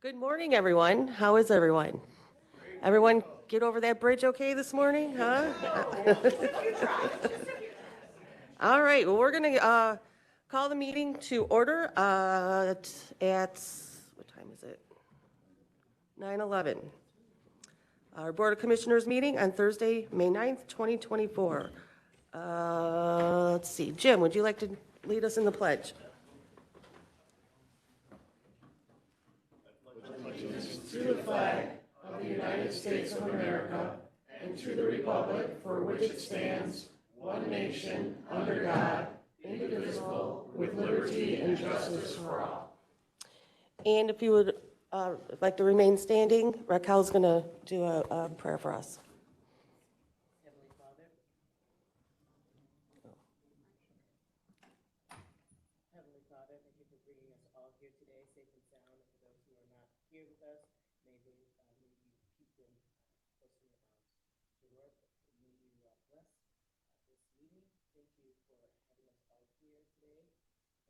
Good morning, everyone. How is everyone? Everyone get over that bridge okay this morning, huh? All right, well, we're going to call the meeting to order at, what time is it? 9:11. Our Board of Commissioners meeting on Thursday, May 9th, 2024. Let's see, Jim, would you like to lead us in the pledge? And if you would like to remain standing, Raquel's going to do a prayer for us. Heavenly Father, thank you for bringing us all here today, safe and sound. And for those who are not here with us, may you keep them close to your arms. So Lord, may you bless this meeting. Thank you for having us all here today. And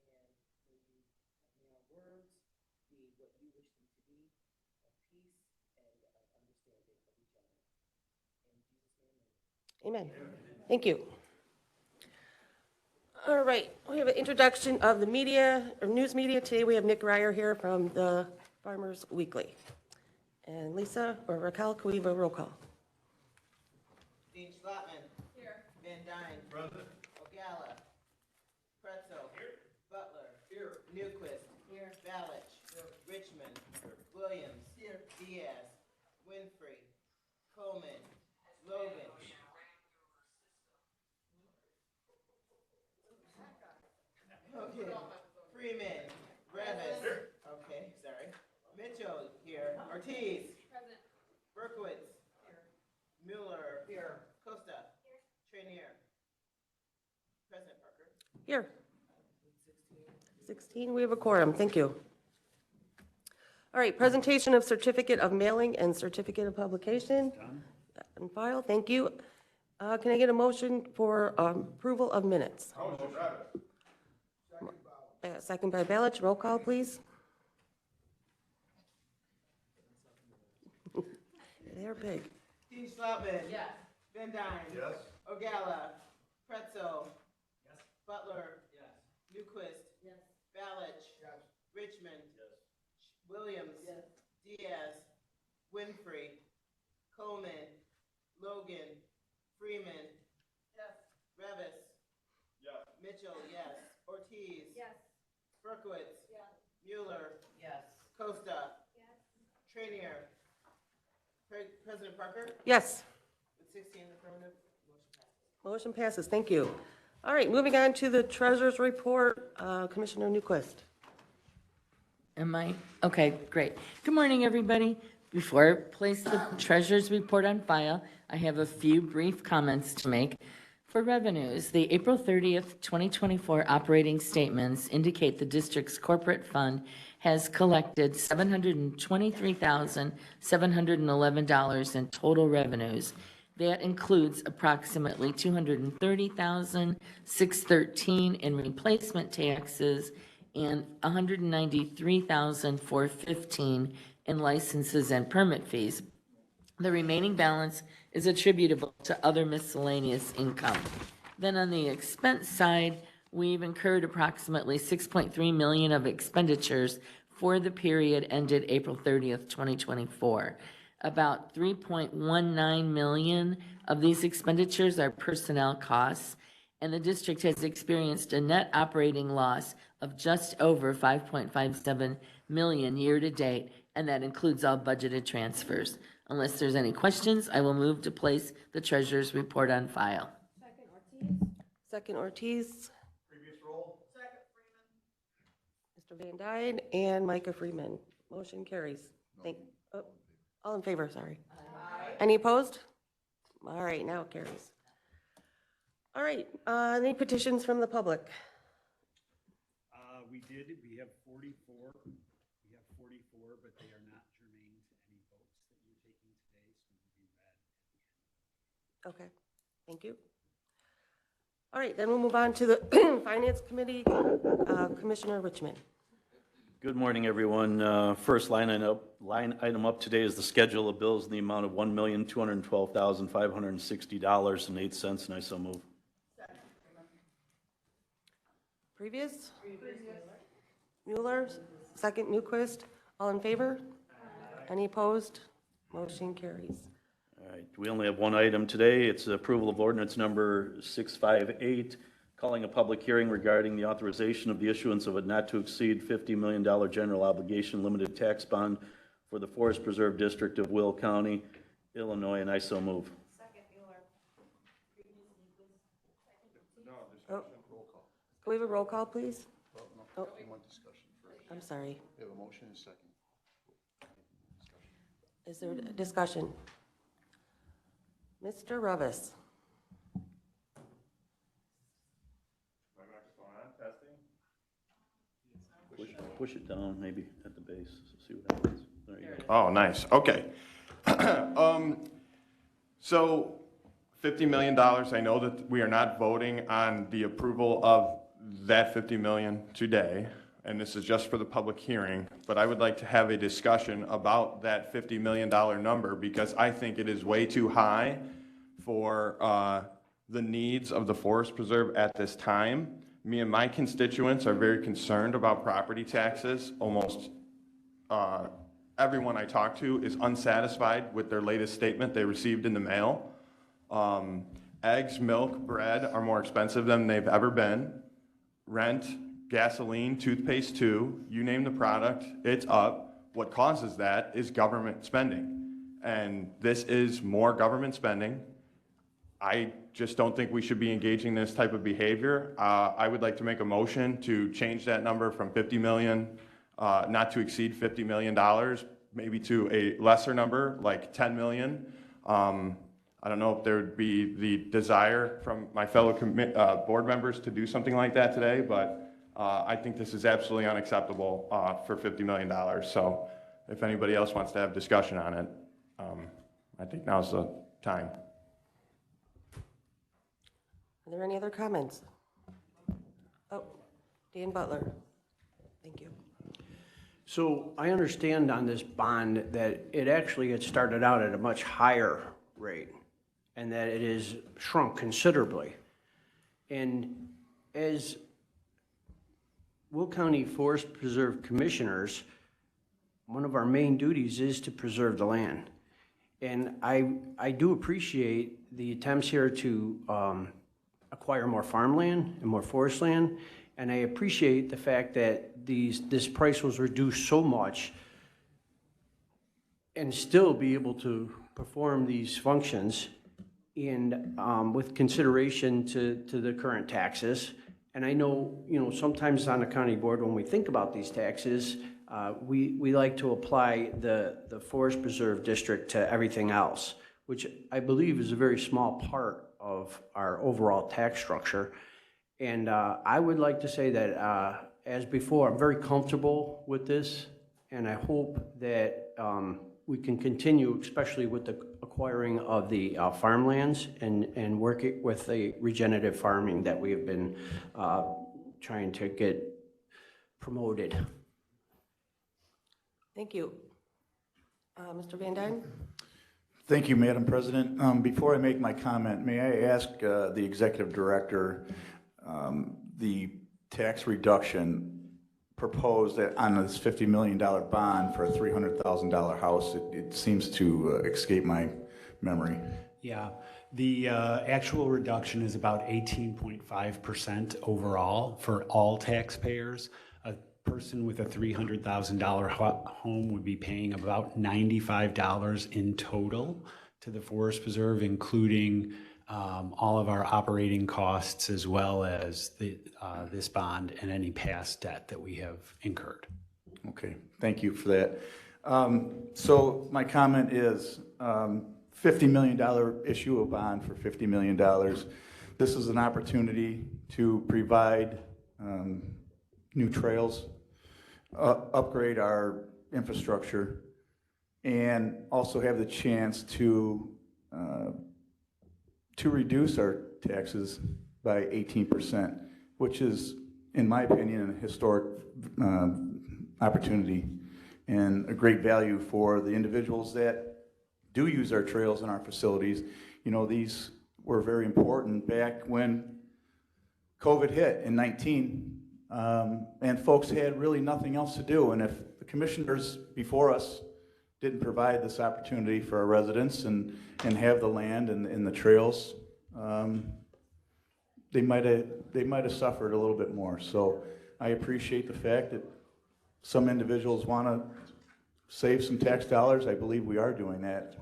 may our words be what you wish them to be, of peace and of understanding of each other. In Jesus' name, Amen. Thank you. All right, we have an introduction of the media, or news media. Today we have Nick Ryer here from the Farmers Weekly. And Lisa or Raquel, can we have a roll call? Dean Slotman. Here. Van Dyne. Present. Ogala. Pretzel. Here. Butler. Here. Newquist. Here. Balich. Here. Richmond. Here. Williams. Here. Diaz. Winfrey. Coleman. Logan. Okay. Freeman. Revis. Okay, sorry. Mitchell here. Ortiz. Present. Berkowitz. Here. Mueller. Here. Costa. Here. Trainier. Present, Parker. Here. 16, we have a quorum. Thank you. All right, presentation of certificate of mailing and certificate of publication. On file, thank you. Can I get a motion for approval of minutes? Second by Balich. Roll call, please. They're big. Dean Slotman. Yes. Van Dyne. Yes. Ogala. Pretzel. Yes. Butler. Yes. Newquist. Yes. Balich. Yes. Richmond. Yes. Williams. Yes. Diaz. Winfrey. Coleman. Logan. Freeman. Yes. Revis. Yes. Mitchell, yes. Ortiz. Yes. Berkowitz. Yes. Mueller. Yes. Costa. Yes. Trainier. President Parker. Yes, With 16 affirmative, motion passes. motion passes. Thank you. All right, moving on to the treasurer's report. Commissioner Newquist. Okay, great. Good morning, everybody. Before I place the treasurer's report on file, I have a few brief comments to make. For revenues, the April 30th, 2024 operating statements indicate the district's corporate fund has collected $723,711 in total revenues. That includes approximately $230,613 in replacement taxes and $193,415 in licenses and permit fees. The remaining balance is attributable to other miscellaneous income. Then on the expense side, we've incurred approximately $6.3 million of expenditures for the period ended April 30th, 2024. About $3.19 million of these expenditures are personnel costs, and the district has experienced a net operating loss of just over $5.57 million year-to-date, and that includes all budgeted transfers. Unless there's any questions, I will move to place the treasurer's report on file. Second Ortiz. Previous roll. Mr. Van Dyne and Micah Freeman. Motion carries. All in favor, sorry. Aye. Any opposed? All right, now it carries. All right, any petitions from the public? We have 44. We have 44, but they are not germane to any votes that you're taking today, so will be read at the end. Okay, thank you. All right, then we'll move on to the Finance Committee. Commissioner Richmond. Good morning, everyone. First line item up today is the schedule of bills in the amount of $1,212,560.08, and I so move. Previous? Mueller, second Newquist. All in favor? Any opposed? Motion carries. All right, we only have one item today. It's approval of ordinance number 658, calling a public hearing regarding the authorization of the issuance of a not-to-exceed $50 million general obligation limited tax bond for the Forest Preserve District of Will County, Illinois, and I so move. Oh. Can we have a roll call, please? Oh, I'm sorry. We have a motion and a second. Is there a discussion? Mr. Revis. Push it down, maybe at the base, see what happens. There you go. Oh, nice, okay. So, $50 million, I know that we are not voting on the approval of that $50 million today, and this is just for the public hearing, but I would like to have a discussion about that $50 million number, because I think it is way too high for the needs of the Forest Preserve at this time. Me and my constituents are very concerned about property taxes. Almost everyone I talk to is unsatisfied with their latest statement they received in the mail. Eggs, milk, bread are more expensive than they've ever been. Rent, gasoline, toothpaste too, you name the product, it's up. What causes that is government spending. And this is more government spending. I just don't think we should be engaging in this type of behavior. I would like to make a motion to change that number from 50 million, not to exceed $50 million, maybe to a lesser number, like 10 million. I don't know if there would be the desire from my fellow board members to do something like that today, but I think this is absolutely unacceptable for $50 million. So if anybody else wants to have discussion on it, I think now's the time. Are there any other comments? Oh, Dan Butler. Thank you. So I understand on this bond that it actually had started out at a much higher rate and that it has shrunk considerably. And as Will County Forest Preserve Commissioners, one of our main duties is to preserve the land. And I do appreciate the attempts here to acquire more farmland and more forest land. And I appreciate the fact that this price was reduced so much and still be able to perform these functions in, with consideration to the current taxes. And I know, sometimes on the county board, when we think about these taxes, we like to apply the Forest Preserve District to everything else, which I believe is a very small part of our overall tax structure. And I would like to say that, as before, I'm very comfortable with this, and I hope that we can continue, especially with the acquiring of the farmlands and working with the regenerative farming that we have been trying to get promoted. Thank you. Mr. Van Dyne? Thank you, Madam President. Before I make my comment, may I ask the Executive Director, the tax reduction proposed on this $50 million bond for a $300,000 house, it seems to escape my memory. Yeah, the actual reduction is about 18.5% overall for all taxpayers. A person with a $300,000 home would be paying about $95 in total to the Forest Preserve, including all of our operating costs as well as this bond and any past debt that we have incurred. Okay, thank you for that. So my comment is $50 million issue of bond for $50 million. This is an opportunity to provide new trails, upgrade our infrastructure, and also have the chance to reduce our taxes by 18%, which is, in my opinion, a historic opportunity and a great value for the individuals that do use our trails and our facilities. You know, these were very important back when COVID hit in 19, and folks had really nothing else to do. And if the commissioners before us didn't provide this opportunity for our residents and have the land and the trails, they might have suffered a little bit more. So I appreciate the fact that some individuals want to save some tax dollars. I believe we are doing that.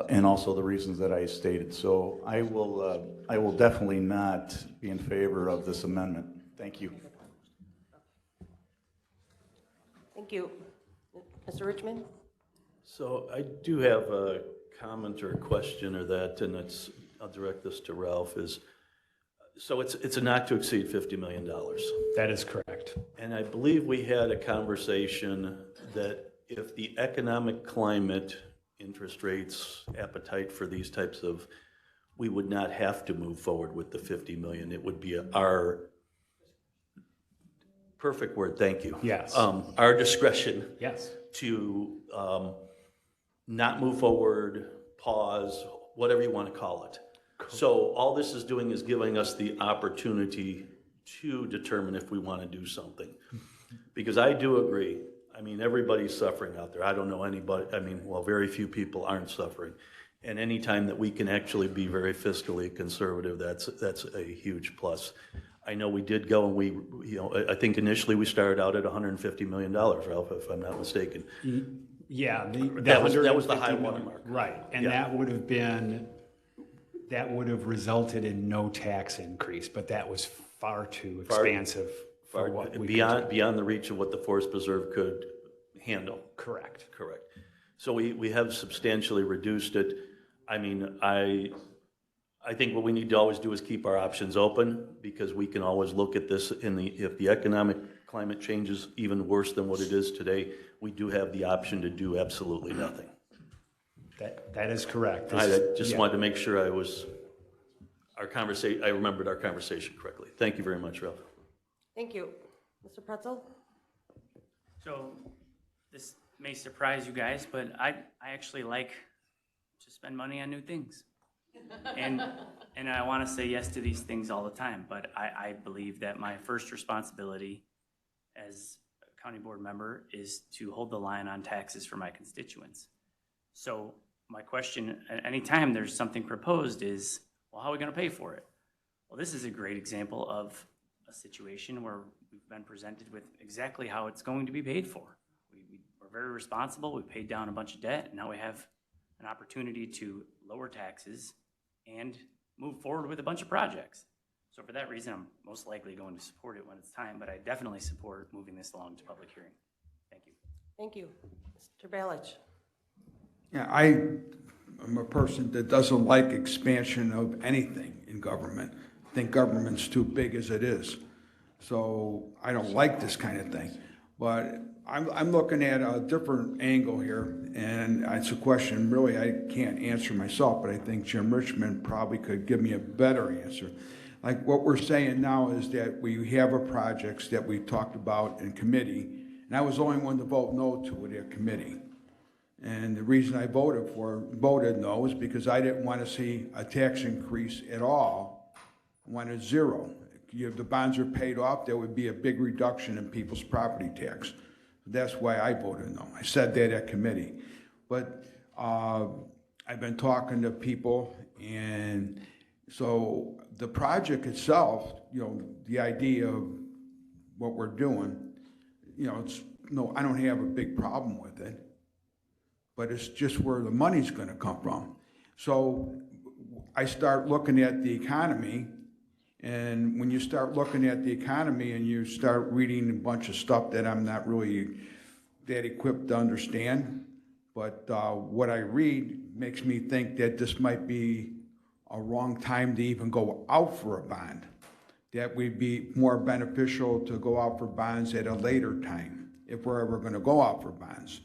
And also the reasons that I stated. So I will definitely not be in favor of this amendment. Thank you. Thank you. Mr. Richmond? So I do have a comment or a question or that, and I'll direct this to Ralph, so it's a not to exceed $50 million. That is correct. And I believe we had a conversation that if the economic climate, interest rates, appetite for these types of, we would not have to move forward with the 50 million. It would be our, perfect word, thank you. Yes. Our discretion Yes. to not move forward, pause, whatever you want to call it. So all this is doing is giving us the opportunity to determine if we want to do something. Because I do agree, I mean, everybody's suffering out there. I don't know anybody, I mean, well, very few people aren't suffering. And any time that we can actually be very fiscally conservative, that's a huge plus. I know we did go and I think initially we started out at $150 million, Ralph, if I'm not mistaken. Yeah. That was the high 150 million. watermark. Right, and Yeah. that would have resulted in no tax increase, but that was far too expansive for what we could do. Beyond the reach of what the Forest Preserve could handle. Correct. Correct. So we have substantially reduced it. I mean, I think what we need to always do is keep our options open, because we can always look at this if the economic climate changes even worse than what it is today, we do have the option to do absolutely nothing. That is correct. I just wanted to make sure I remembered our conversation correctly. Thank you very much, Ralph. Thank you. Mr. Pretzel? So this may surprise you guys, but I actually like to spend money on new things. And I want to say yes to these things all the time, but I believe that my first responsibility as a county board member is to hold the line on taxes for my constituents. So my question, anytime there's something proposed, is, well, how are we going to pay for it? Well, this is a great example of a situation where we've been presented with exactly how it's going to be paid for. We're very responsible. We paid down a bunch of debt, and now we have an opportunity to lower taxes and move forward with a bunch of projects. So for that reason, I'm most likely going to support it when it's time, but I definitely support moving this along to public hearing. Thank you. Thank you. Mr. Balich? Yeah, I am a person that doesn't like expansion of anything in government. I think government's too big as it is. So I don't like this kind of thing. But I'm looking at a different angle here, and it's a question really I can't answer myself, but I think Jim Richmond probably could give me a better answer. Like what we're saying now is that we have a projects that we talked about in committee, and I was the only one to vote no to it at committee. And the reason I voted no is because I didn't want to see a tax increase at all. I wanted zero. If the bonds are paid off, there would be a big reduction in people's property tax. That's why I voted no. I said that at committee. But I've been talking to people, and so the project itself, the idea of what we're doing, I don't have a big problem with it, but it's just where the money's going to come from. So I start looking at the economy, and when you start looking at the economy and you start reading a bunch of stuff that I'm not really that equipped to understand, but what I read makes me think that this might be a wrong time to even go out for a bond. That would be more beneficial to go out for bonds at a later time, if we're ever going to go out for bonds.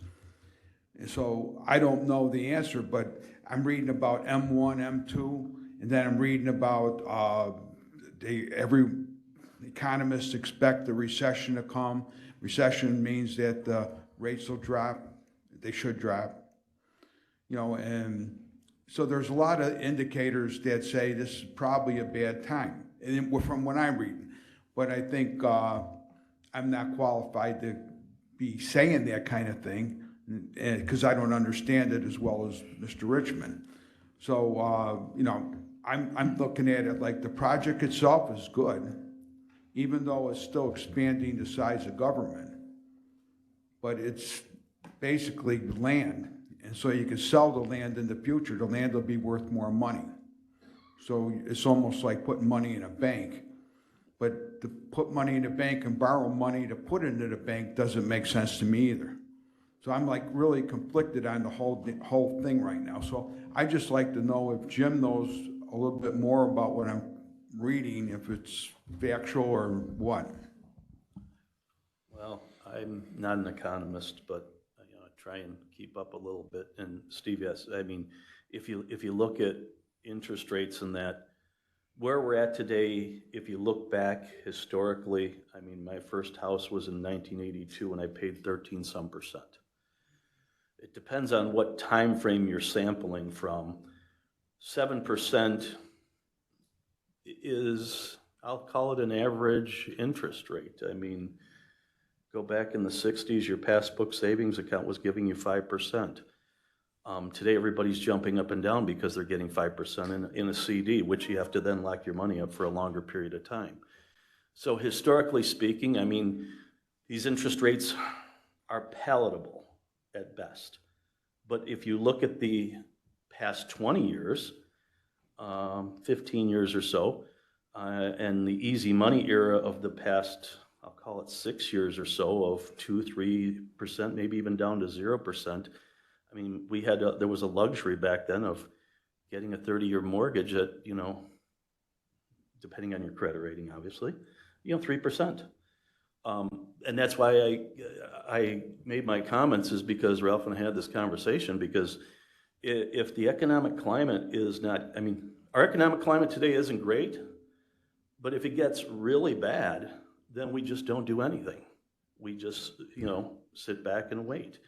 And so I don't know the answer, but I'm reading about M1, M2, and then I'm reading about Economists expect the recession to come. Recession means that the rates will drop. They should drop. You know, and so there's a lot of indicators that say this is probably a bad time, and from what I'm reading. But I think I'm not qualified to be saying that kind of thing, because I don't understand it as well as Mr. Richmond. So, you know, I'm looking at it like the project itself is good, even though it's still expanding the size of government. But it's basically land. And so you can sell the land in the future. The land will be worth more money. So it's almost like putting money in a bank. But to put money in a bank and borrow money to put into the bank doesn't make sense to me either. So I'm like really conflicted on the whole thing right now. So I just like to know if Jim knows a little bit more about what I'm reading, if it's factual or what. Well, I'm not an economist, but you know, I try and keep up a little bit. And Steve, yes, I mean, if you look at interest rates and that, where we're at today, if you look back historically, I mean, my first house was in 1982 and I paid 13% It depends on what time frame you're sampling from. 7% is, I'll call it an average interest rate. I mean, go back in the 60s, your passbook savings account was giving you 5%. Today, everybody's jumping up and down because they're getting 5% in a CD, which you have to then lock your money up for a longer period of time. So historically speaking, I mean, these interest rates are palatable at best. But if you look at the past 20 years, 15 years or so, and the easy money era of the past, I'll call it 6 years or so, of 2-3%, maybe even down to 0%. I mean, there was a luxury back then of getting a 30-year mortgage at, you know, depending on your credit rating, obviously, you know, 3%. And that's why I made my comments, is because Ralph and I had this conversation, because if the economic climate is not, I mean, our economic climate today isn't great, but if it gets really bad, then we just don't do anything. We just, you know, sit back and wait.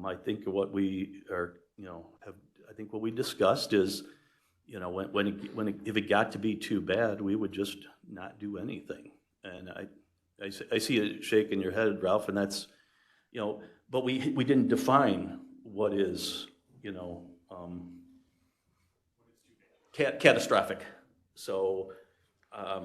I think what we are, you know, I think what we discussed is, you know, if it got to be too bad, we would just not do anything. And I see it shaking your head, Ralph, and that's, you know, but we didn't define what is, you know, catastrophic. So I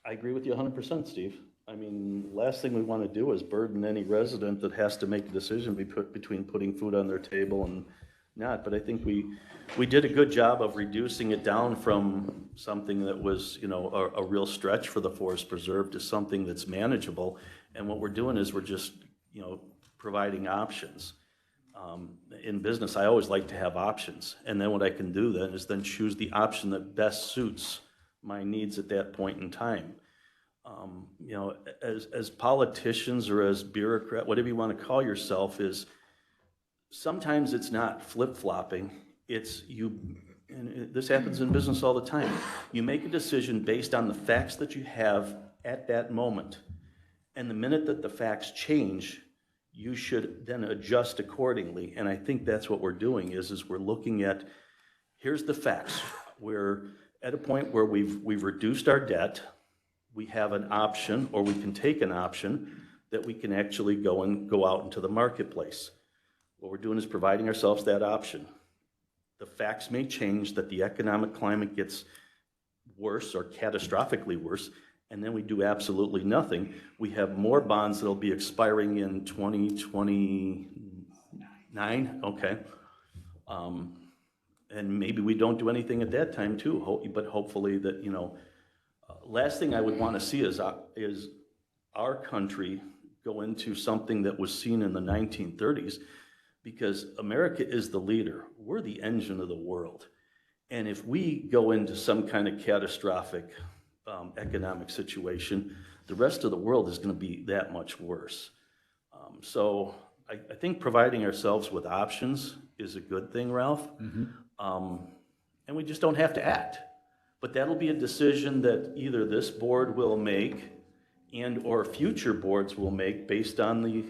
agree with you 100%, Steve. I mean, last thing we want to do is burden any resident that has to make a decision between putting food on their table and not. But I think we did a good job of reducing it down from something that was, you know, a real stretch for the Forest Preserve to something that's manageable. And what we're doing is we're just, you know, providing options. In business, I always like to have options. And then what I can do then is then choose the option that best suits my needs at that point in time. You know, as politicians or as bureaucrat, whatever you want to call yourself, is sometimes it's not flip-flopping. It's you, and this happens in business all the time. You make a decision based on the facts that you have at that moment. And the minute that the facts change, you should then adjust accordingly. And I think that's what we're doing is we're looking at, here's the facts. We're at a point where we've reduced our debt. We have an option, or we can take an option that we can actually go out into the marketplace. What we're doing is providing ourselves that option. The facts may change that the economic climate gets worse or catastrophically worse, and then we do absolutely nothing. We have more bonds that'll be expiring in 2029, okay. And maybe we don't do anything at that time too, but hopefully that, you know, last thing I would want to see is our country go into something that was seen in the 1930s, because America is the leader. We're the engine of the world. And if we go into some kind of catastrophic economic situation, the rest of the world is going to be that much worse. So I think providing ourselves with options is a good thing, Ralph. Mm-hmm. And we just don't have to act. But that'll be a decision that either this board will make and/or future boards will make based on the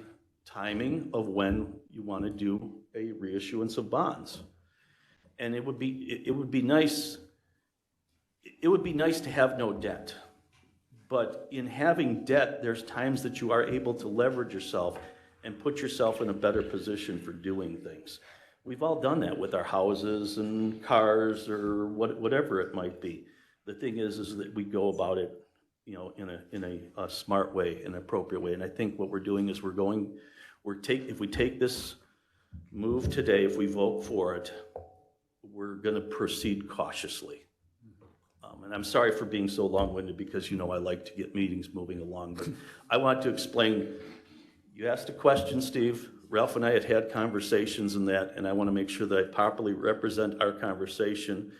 timing of when you want to do a reissuance of bonds. And it would be nice to have no debt. But in having debt, there's times that you are able to leverage yourself and put yourself in a better position for doing things. We've all done that with our houses and cars or whatever it might be. The thing is that we go about it, you know, in a smart way, an appropriate way. And I think what we're doing is if we take this move today, if we vote for it, we're going to proceed cautiously. And I'm sorry for being so long-winded because, you know, I like to get meetings moving along. But I want to explain, you asked a question, Steve. Ralph and I had conversations in that, and I want to make sure that I properly represent our conversation,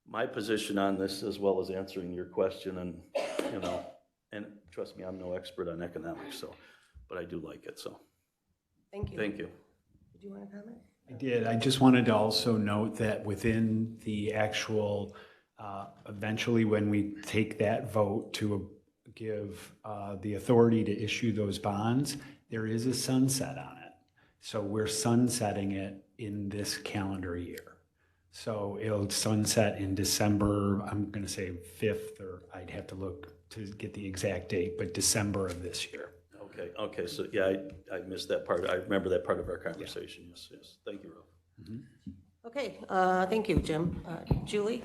my position on this, as well as answering your question. And, you know, and trust me, I'm no expert on economics, so, but I do like it, so. Thank you. Thank you. Did you want to comment? I did. I just wanted to also note that within the actual, eventually when we take that vote to give the authority to issue those bonds, there is a sunset on it. So we're sunsetting it in this calendar year. So it'll sunset in December, I'm going to say 5th, or I'd have to look to get the exact date, but December of this year. Okay, so yeah, I missed that part. I remember that part of our conversation. Yes. Thank you, Ralph. Okay, thank you, Jim. Julie?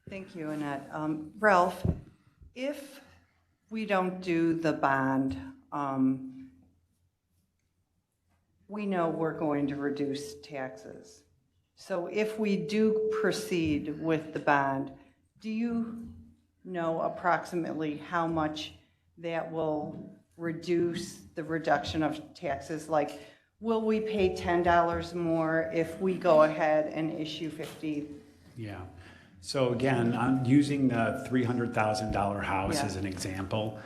Thank you, Annette. Ralph, if we don't do the bond, we know we're going to reduce taxes. So if we do proceed with the bond, do you know approximately how much that will reduce the reduction of taxes? Like, will we pay $10 more if we go ahead and issue 50? Yeah. So again, I'm using the $300,000 house Yeah. as an example.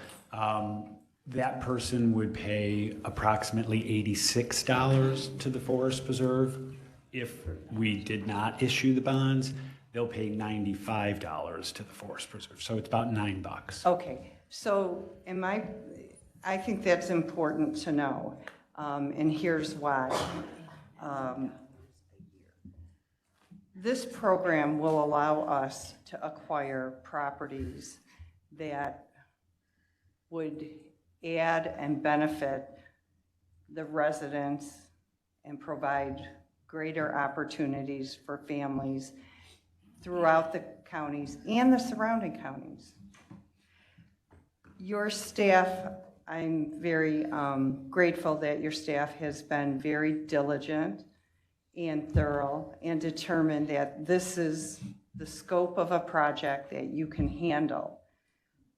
That person would pay approximately $86 to the Forest Preserve. If we did not issue the bonds, they'll pay $95 to the Forest Preserve. So it's about $9. Okay, so I think that's important to know, and here's why. This program will allow us to acquire properties that would add and benefit the residents and provide greater opportunities for families throughout the counties and the surrounding counties. Your staff, I'm very grateful that your staff has been very diligent and thorough and determined that this is the scope of a project that you can handle.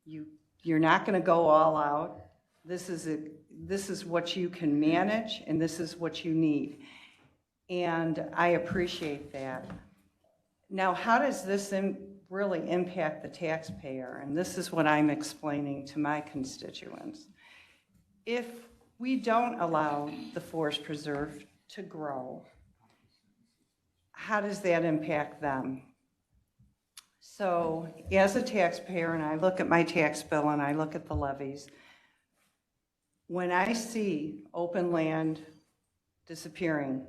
You're not going to go all out. This is what you can manage, and this is what you need. And I appreciate that. Now, how does this really impact the taxpayer? And this is what I'm explaining to my constituents. If we don't allow the Forest Preserve to grow, how does that impact them? So as a taxpayer, and I look at my tax bill and I look at the levies, when I see open land disappearing,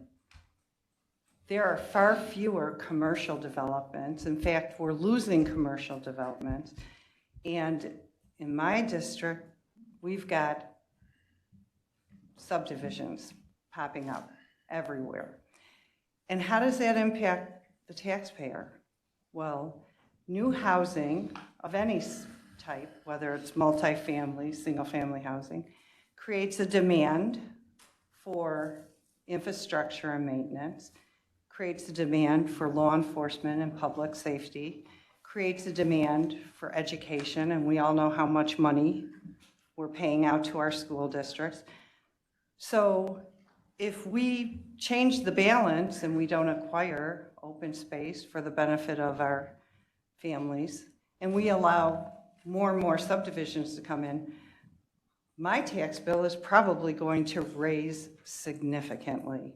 there are far fewer commercial developments. In fact, we're losing commercial developments. And in my district, we've got subdivisions popping up everywhere. And how does that impact the taxpayer? Well, new housing of any type, whether it's multifamily, single-family housing, creates a demand for infrastructure and maintenance, creates a demand for law enforcement and public safety, creates a demand for education, and we all know how much money we're paying out to our school districts. So if we change the balance and we don't acquire open space for the benefit of our families, and we allow more and more subdivisions to come in, my tax bill is probably going to raise significantly.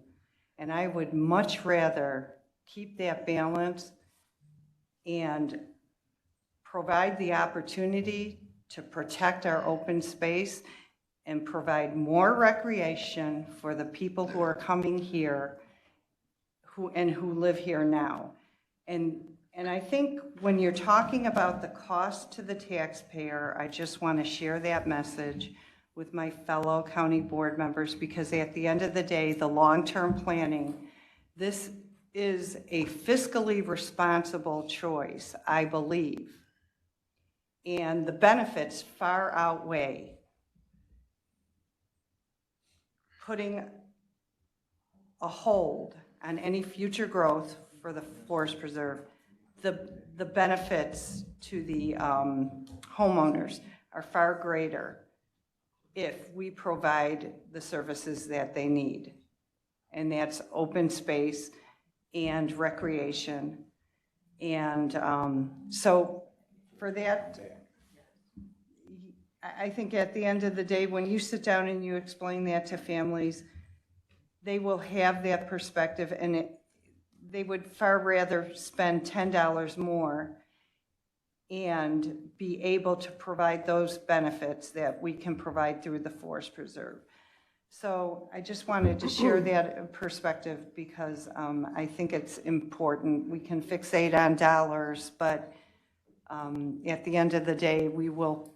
And I would much rather keep that balance and provide the opportunity to protect our open space and provide more recreation for the people who are coming here who live here now. And I think when you're talking about the cost to the taxpayer, I just want to share that message with my fellow county board members, because at the end of the day, the long-term planning, this is a fiscally responsible choice, I believe. And the benefits far outweigh putting a hold on any future growth for the forest preserve. The benefits to the homeowners are far greater if we provide the services that they need. And that's open space and recreation. And so for that, I think at the end of the day, when you sit down and you explain that to families, they will have that perspective, and they would far rather spend $10 more and be able to provide those benefits that we can provide through the Forest Preserve. So I just wanted to share that perspective because I think it's important. We can fixate on dollars, but at the end of the day, we will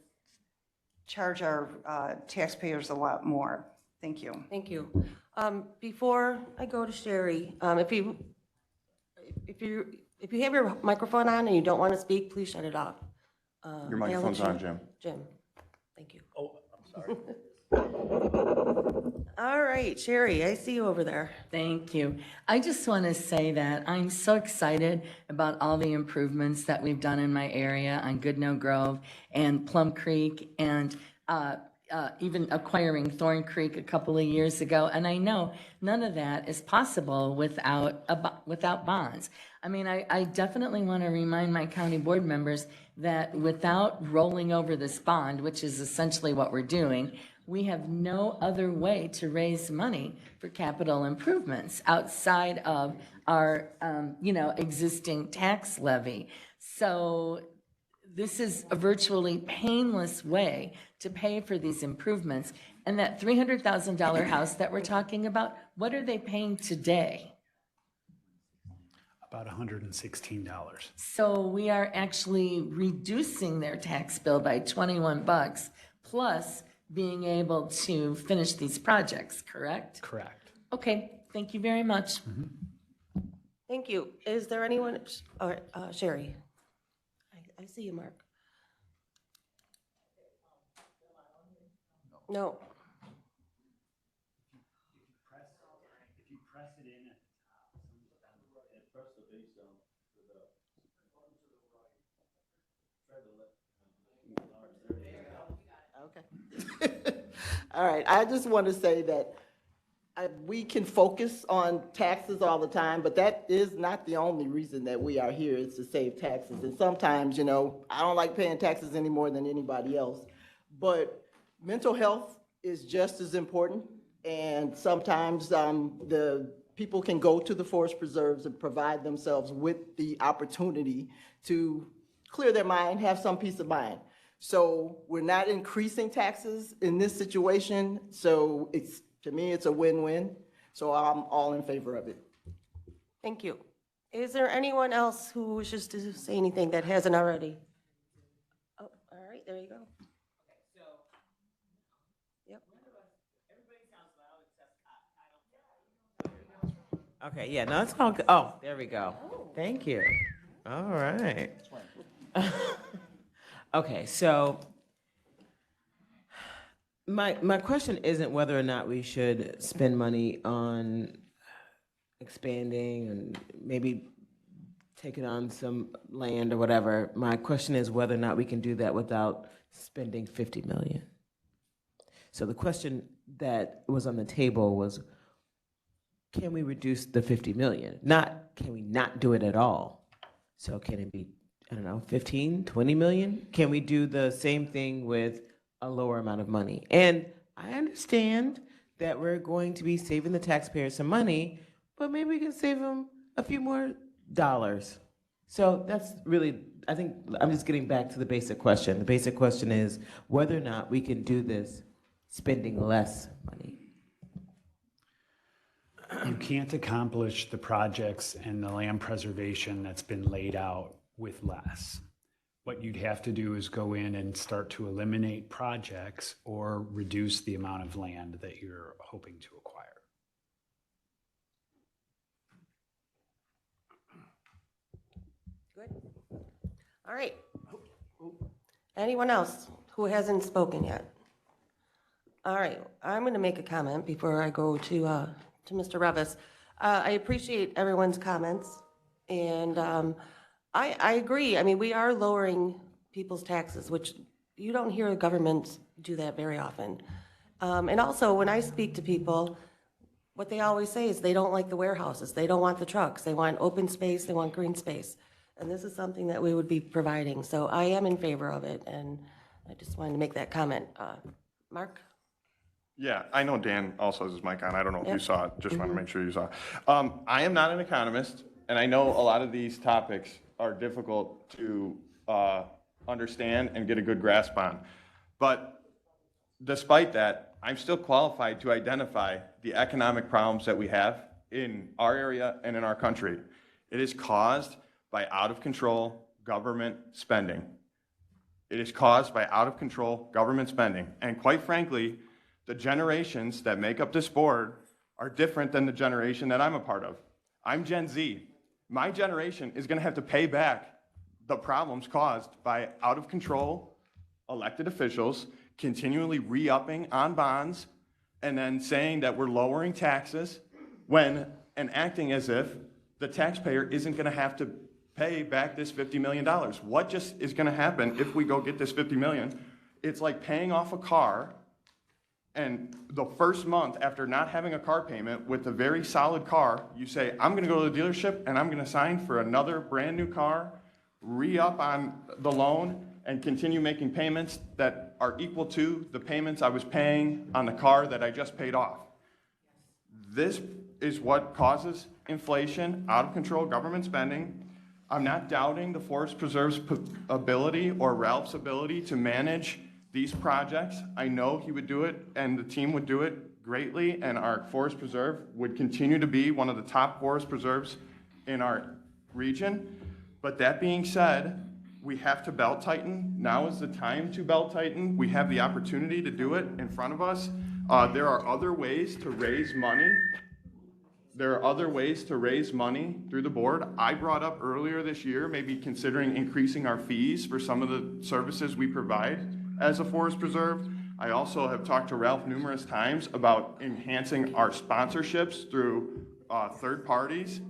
charge our taxpayers a lot more. Thank you. Thank you. Before I go to Sherry, if you have your microphone on and you don't want to speak, please shut it off. Your microphone's on, Jim. Jim, thank you. Oh, I'm sorry. All right, Sherry, I see you over there. Thank you. I just want to say that I'm so excited about all the improvements that we've done in my area on Goodnoe Grove and Plum Creek, and even acquiring Thorn Creek a couple of years ago. And I know none of that is possible without bonds. I mean, I definitely want to remind my county board members that without rolling over this bond, which is essentially what we're doing, we have no other way to raise money for capital improvements outside of our, existing tax levy. So this is a virtually painless way to pay for these improvements. And that $300,000 house that we're talking about, what are they paying today? About $116. So we are actually reducing their tax bill by $21, plus being able to finish these projects, correct? Correct. Okay, thank you very much. Thank you. Is there anyone, or Sherry? I see you, Mark. No. If you press it in at the top, Press the base down to the. Okay. All right, I just want to say that we can focus on taxes all the time, but that is not the only reason that we are here, is to save taxes. And sometimes, I don't like paying taxes any more than anybody else, but mental health is just as important. And sometimes the people can go to the forest preserves and provide themselves with the opportunity to clear their mind, have some peace of mind. So we're not increasing taxes in this situation. So to me, it's a win-win. So I'm all in favor of it. Thank you. Is there anyone else who wishes to say anything that hasn't already? Oh, all right, there you go. Yep. Okay, yeah, no, it's all good. Oh, there we go. Thank you. All right. Okay, so my question isn't whether or not we should spend money on expanding and maybe taking on some land or whatever. My question is whether or not we can do that without spending $50 million. So the question that was on the table was, can we reduce the 50 million? Not, can we not do it at all? So can it be, 15, 20 million? Can we do the same thing with a lower amount of money? And I understand that we're going to be saving the taxpayers some money, but maybe we can save them a few more dollars. So that's really I think I'm just getting back to the basic question. The basic question is whether or not we can do this spending less money. You can't accomplish the projects and the land preservation that's been laid out with less. What you'd have to do is go in and start to eliminate projects or reduce the amount of land that you're hoping to acquire. Good. All right. Anyone else who hasn't spoken yet? All right, I'm going to make a comment before I go to Mr. Revis. I appreciate everyone's comments, and I agree. I mean, we are lowering people's taxes, which you don't hear governments do that very often. And also, when I speak to people, what they always say is they don't like the warehouses. They don't want the trucks. They want open space. They want green space. And this is something that we would be providing. So I am in favor of it, and I just wanted to make that comment. Mark? Yeah, I know Dan also has his mic on. I don't know if you Yep. saw it. Just want to make sure you saw. I am not an economist, and I know a lot of these topics are difficult to understand and get a good grasp on. But despite that, I'm still qualified to identify the economic problems that we have in our area and in our country. It is caused by out-of-control government spending. It is caused by out-of-control government spending. And quite frankly, the generations that make up this board are different than the generation that I'm a part of. I'm Gen Z. My generation is going to have to pay back the problems caused by out-of-control elected officials continually re-upping on bonds and then saying that we're lowering taxes when and acting as if the taxpayer isn't going to have to pay back this $50 million. What just is going to happen if we go get this $50 million? It's like paying off a car, and the first month after not having a car payment with a very solid car, you say, I'm going to go to the dealership and I'm going to sign for another brand new car, re-up on the loan, and continue making payments that are equal to the payments I was paying on the car that I just paid off. This is what causes inflation, out of control government spending. I'm not doubting the Forest Preserve's ability or Ralph's ability to manage these projects. I know he would do it and the team would do it greatly, and our Forest Preserve would continue to be one of the top forest preserves in our region. But that being said, we have to belt tighten. Now is the time to belt tighten. We have the opportunity to do it in front of us. There are other ways to raise money. There are other ways to raise money through the board. I brought up earlier this year, maybe considering increasing our fees for some of the services we provide as a forest preserve. I also have talked to Ralph numerous times about enhancing our sponsorships through third parties.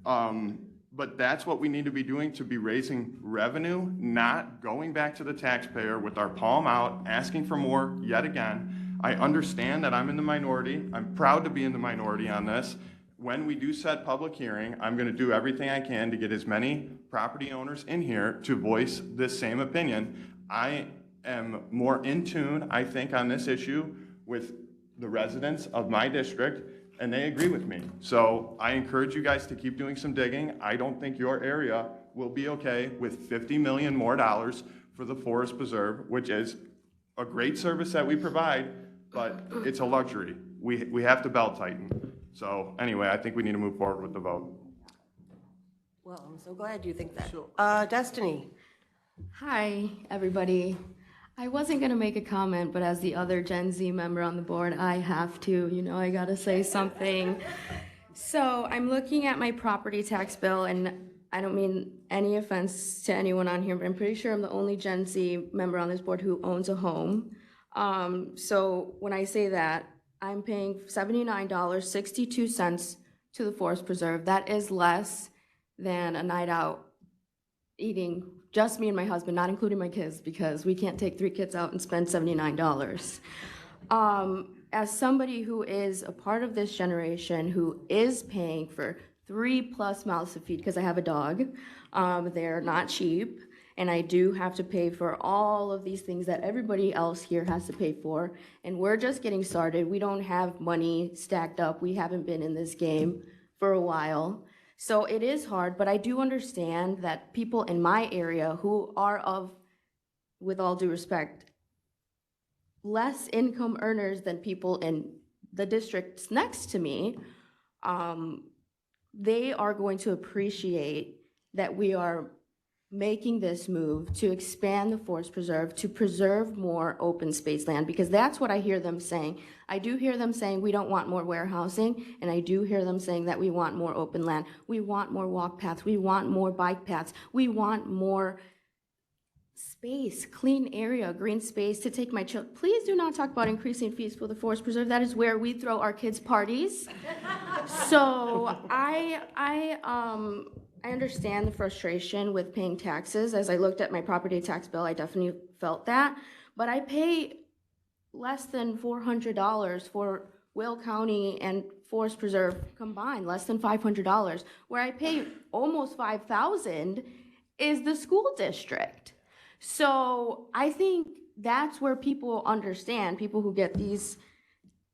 But that's what we need to be doing to be raising revenue, not going back to the taxpayer with our palm out, asking for more yet again. I understand that I'm in the minority. I'm proud to be in the minority on this. When we do set public hearing, I'm going to do everything I can to get as many property owners in here to voice this same opinion. I am more in tune, I think, on this issue with the residents of my district, and they agree with me. So I encourage you guys to keep doing some digging. I don't think your area will be okay with $50 million more for the Forest Preserve, which is a great service that we provide, but it's a luxury. We have to belt tighten. So anyway, I think we need to move forward with the vote. Well, I'm so glad you think that. Destiny? Hi, everybody. I wasn't going to make a comment, but as the other Gen Z member on the board, I have to. You know, I got to say something. So I'm looking at my property tax bill, and I don't mean any offense to anyone on here, but I'm pretty sure I'm the only Gen Z member on this board who owns a home. So when I say that, I'm paying $79.62 to the Forest Preserve. That is less than a night out eating, just me and my husband, not including my kids, because we can't take 3 kids out and spend $79. As somebody who is a part of this generation, who is paying for 3+ mouths to feed, because I have a dog, they're not cheap, and I do have to pay for all of these things that everybody else here has to pay for, and we're just getting started. We don't have money stacked up. We haven't been in this game for a while. So it is hard, but I do understand that people in my area who are of, with all due respect, less income earners than people in the districts next to me, they are going to appreciate that we are making this move to expand the forest preserve, to preserve more open space land, because that's what I hear them saying. I do hear them saying we don't want more warehousing, and I do hear them saying that we want more open land. We want more walk paths. We want more bike paths. We want more space, clean area, green space to take my children. Please do not talk about increasing fees for the forest preserve. That is where we throw our kids' parties. So I understand the frustration with paying taxes. As I looked at my property tax bill, I definitely felt that. But I pay less than $400 for Will County and Forest Preserve combined, less than $500. Where I pay almost $5,000 is the school district. So I think that's where people understand, people who get these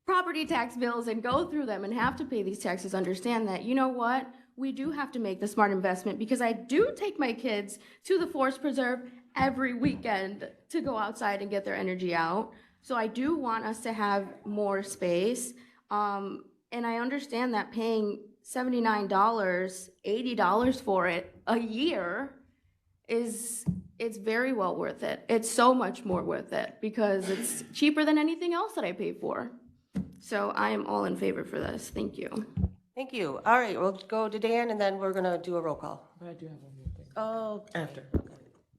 property tax bills and go through them and have to pay these taxes understand that, you know what? We do have to make the smart investment, because I do take my kids to the forest preserve every weekend to go outside and get their energy out. So I do want us to have more space. And I understand that paying $79, $80 for it a year it's very well worth it. It's so much more worth it because it's cheaper than anything else that I pay for. So I am all in favor for this. Thank you. Thank you. All right, we'll go to Dan, and then we're gonna do a roll call. But I do have one more thing. Oh, after.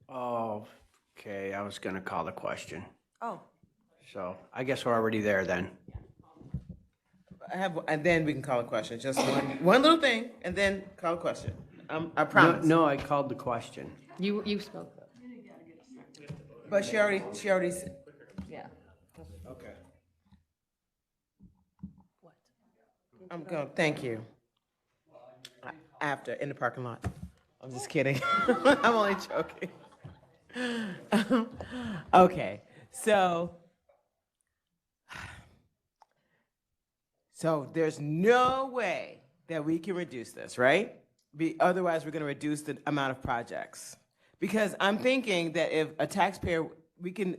Oh, okay, I was gonna call the question. Oh, So I guess we're already there then. And then we can call a question, just one little thing, and then call a question. I promise. No, I called the question. You spoke. But she already said. Yeah. Okay. I'm going, thank you. After, in the parking lot. I'm just kidding. I'm only joking. Okay, so there's no way that we can reduce this, right? Otherwise, we're gonna reduce the amount of projects. Because I'm thinking that if a taxpayer, we can,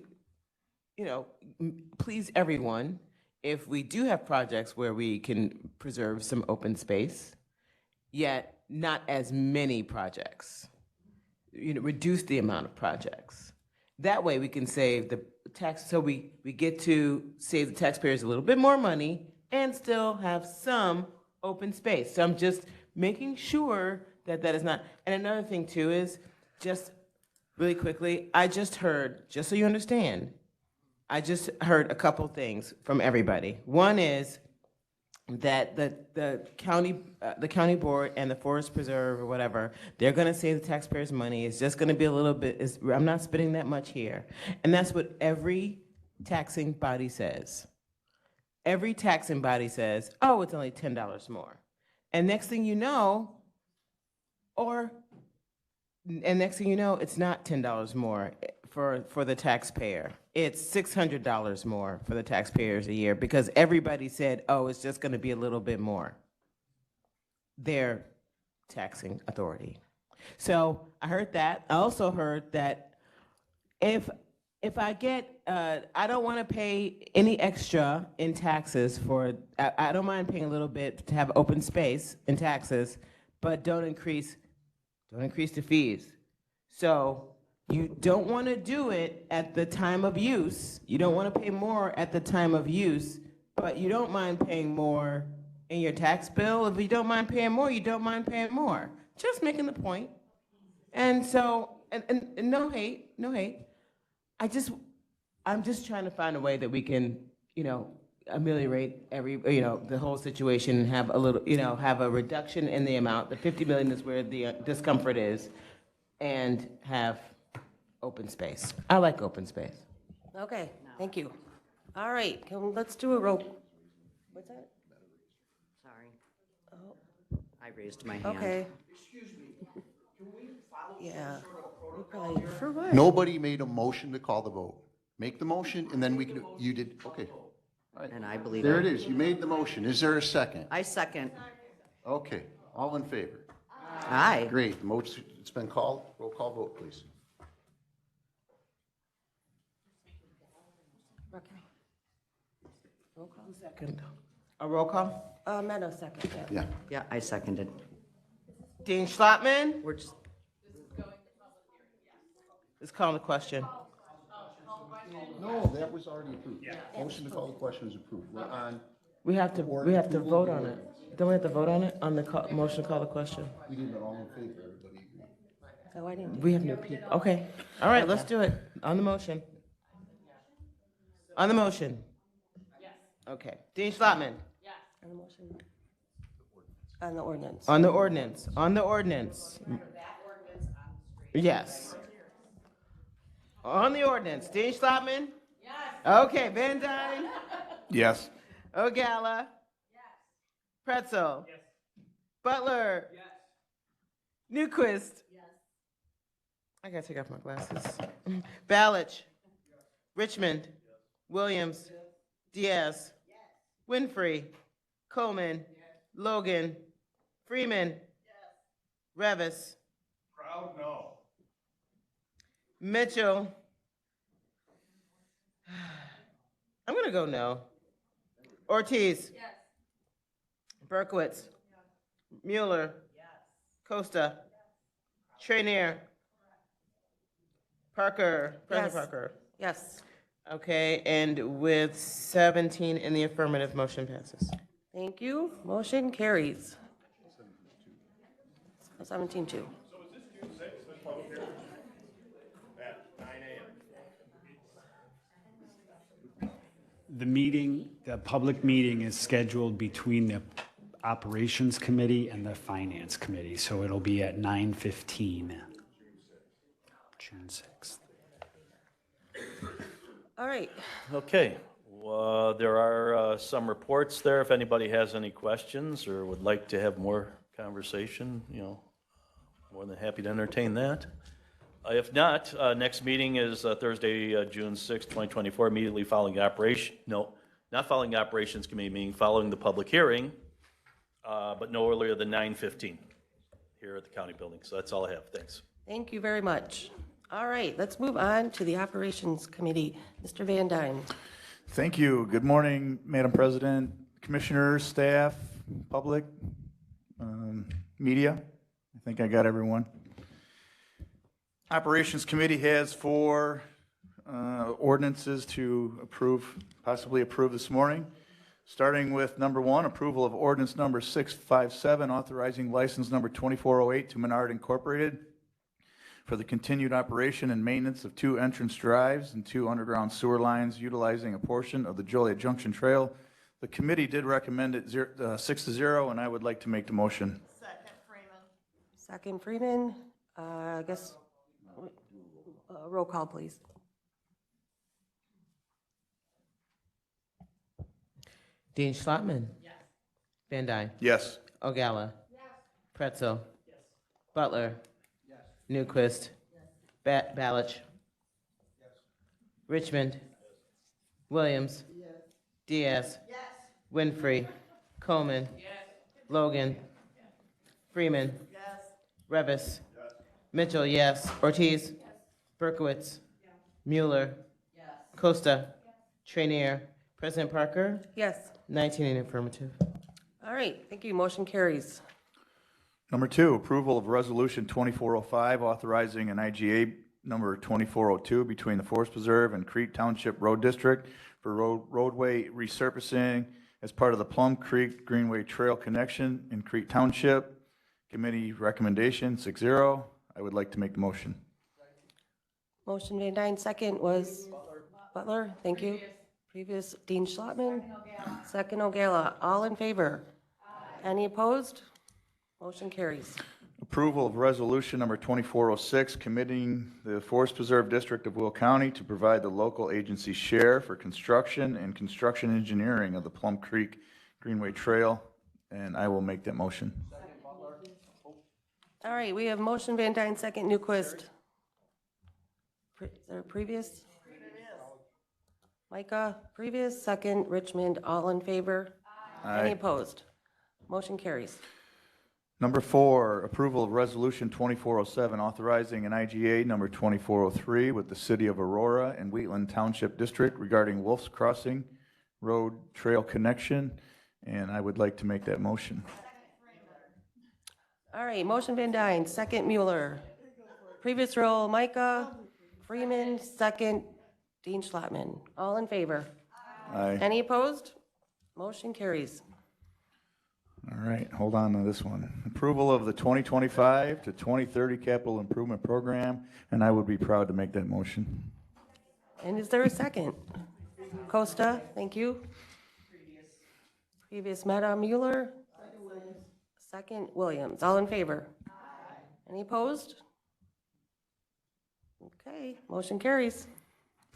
please everyone, if we do have projects where we can preserve some open space, yet not as many projects, reduce the amount of projects. That way we can save the tax, so we get to save the taxpayers a little bit more money and still have some open space. So I'm just making sure that that is not, and another thing too is, just really quickly, I just heard, just so you understand, I just heard a couple things from everybody. One is that the county board and the forest preserve or whatever, they're gonna save the taxpayers money. It's just gonna be a little bit, I'm not spending that much here. And that's what every taxing body says. Every taxing body says, oh, it's only $10 more. And next thing you know, it's not $10 more for the taxpayer. It's $600 more for the taxpayers a year because everybody said, oh, it's just gonna be a little bit more. Their taxing authority. So I heard that. I also heard that if I get, I don't wanna pay any extra in taxes I don't mind paying a little bit to have open space in taxes, but don't increase the fees. So you don't want to do it at the time of use. You don't want to pay more at the time of use, but you don't mind paying more in your tax bill. If you don't mind paying more, you don't mind paying more. Just making the point. And so, and no hate. I'm just trying to find a way that we can, ameliorate the whole situation and have a little, have a reduction in the amount. The 50 million is where the discomfort is, and have open space. I like open space. okay, thank you. All right, let's do a roll. What's that? Sorry, Oh, I raised my hand. okay. Excuse me, can we follow? Yeah. We probably, for what? Nobody made a motion to call the vote. Make the motion, and then we can, you did, okay. All right. And I believe. There it is, you made the motion. Is there a second? I second. Okay, all in favor? Aye. Great, the motion, it's been called. Roll call vote, please. Second. A roll call? Meadow second, yeah. Yeah. Yeah, I seconded. Dean Schlottman? We're just, Let's call the question. No, that was already approved. Motion to call the question is approved. We're on, We have to vote on it. Don't we have to vote on it, on the motion to call the question? we did it all in favor, everybody agreed. Oh, I didn't. We have new people. Okay, all right, let's do it. On the motion. On the motion. Yes. Okay. Dean Schlottman? On the motion. On the ordinance. On the ordinance. On the ordinance. Yes. On the ordinance. Dean Schlottman? Yes. Okay, Van Dyne? Yes. Ogala? Yes. Pretzel? Yes. Butler? Yes. Newquist? Yes. I gotta take off my glasses. Balich? Richmond? Williams? Diaz? Winfrey? Coleman? Logan? Freeman? Revis? Proud no. Mitchell? I'm gonna go no. Ortiz? Yes. Berkowitz? Mueller? Yes. Costa? Trainier? Parker? President Yes. Parker? Yes. Okay, and with 17 in the affirmative, motion passes. Thank you. Motion carries. 17-2. The public meeting is scheduled between the Operations Committee and the Finance Committee, so it'll be at 9:15. June 6th. All right. Okay, there are some reports there. If anybody has any questions or would like to have more conversation, more than happy to entertain that. If not, next meeting is Thursday, June 6th, 2024, immediately following not following the Operations Committee meeting, following the public hearing, but no earlier than 9:15 here at the county building. So that's all I have. Thanks. Thank you very much. All right, let's move on to the Operations Committee. Mr. Van Dyne. Thank you. Good morning, Madam President, Commissioners, staff, public, media. I think I got everyone. Operations Committee has 4 ordinances to possibly approve this morning. Starting with number 1, approval of ordinance number 657, authorizing license number 2408 to Menard Incorporated for the continued operation and maintenance of 2 entrance drives and 2 underground sewer lines utilizing a portion of the Joliet Junction Trail. The committee did recommend it 6-0, and I would like to make the motion. Second Freeman. I guess, roll call, please. Dean Schlottman? Yes. Van Dyne? Yes. Ogala? Yes. Pretzel? Yes. Butler? Yes. Newquist? Yes. Balich? Yes. Richmond? Williams? Yes. Diaz? Yes. Winfrey? Coleman? Yes. Logan? Yes. Freeman? Yes. Revis? Yes. Mitchell, yes. Ortiz? Yes. Berkowitz? Yes. Mueller? Yes. Costa? Yes. Trainier? President Parker? Yes. 19 in affirmative. All right, thank you. Motion carries. Number 2, approval of resolution 2405, authorizing an IGA number 2402 between the Forest Preserve and Crete Township Road District for roadway resurfacing as part of the Plum Creek Greenway Trail connection in Crete Township. Committee recommendation 6-0. I would like to make the motion. Motion Van Dyne, second was Butler. Thank you. Previous Dean Schlottman. Second Ogala. All in favor? Any opposed? Motion carries. Approval of resolution number 2406, committing the Forest Preserve District of Will County to provide the local agency share for construction and construction engineering of the Plum Creek Greenway Trail, and I will make that motion. All right, we have motion Van Dyne, second Newquist. Is there a previous? Micah, previous, second Richmond, all in favor? Aye. Any opposed? Motion carries. Number 4, approval of Resolution 2407, authorizing an IGA number 2403 with the City of Aurora and Wheatland Township District regarding Wolf's Crossing Road Trail Connection, and I would like to make that motion. All right, motion Van Dyne, second Mueller. Previous roll, Micah, Freeman, second Dean Schlotman. All in favor? Aye. Any opposed? Motion carries. All right, hold on to this one. Approval of the 2025 to 2030 capital improvement program, and I would be proud to make that motion. And is there a second? Costa, thank you. Previous Meta, Mueller. Second Williams. All in favor? Any opposed? Okay, motion carries.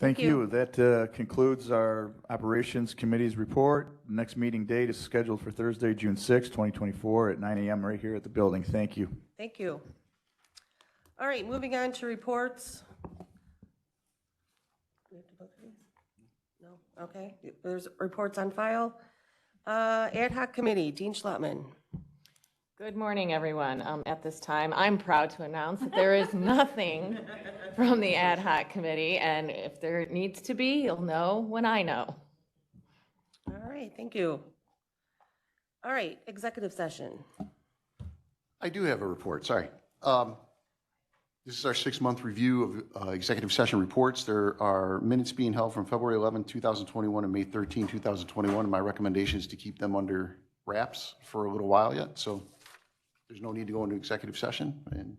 Thank you. That concludes our Operations Committee's report. The next meeting date is scheduled for Thursday, June 6, 2024 at 9 a.m. right here at the building. Thank you. Thank you. All right, moving on to reports. We have to vote for these? No? Okay, there's reports on file. Ad hoc committee, Dean Schlotman. Good morning, everyone. At this time, I'm proud to announce that there is nothing from the ad hoc committee, and if there needs to be, you'll know when I know. All right, thank you. All right, executive session. I do have a report, sorry. This is our 6-month review of executive session reports. There are minutes being held from February 11, 2021 and May 13, 2021. And my recommendation is to keep them under wraps for a little while yet. So there's no need to go into executive session, and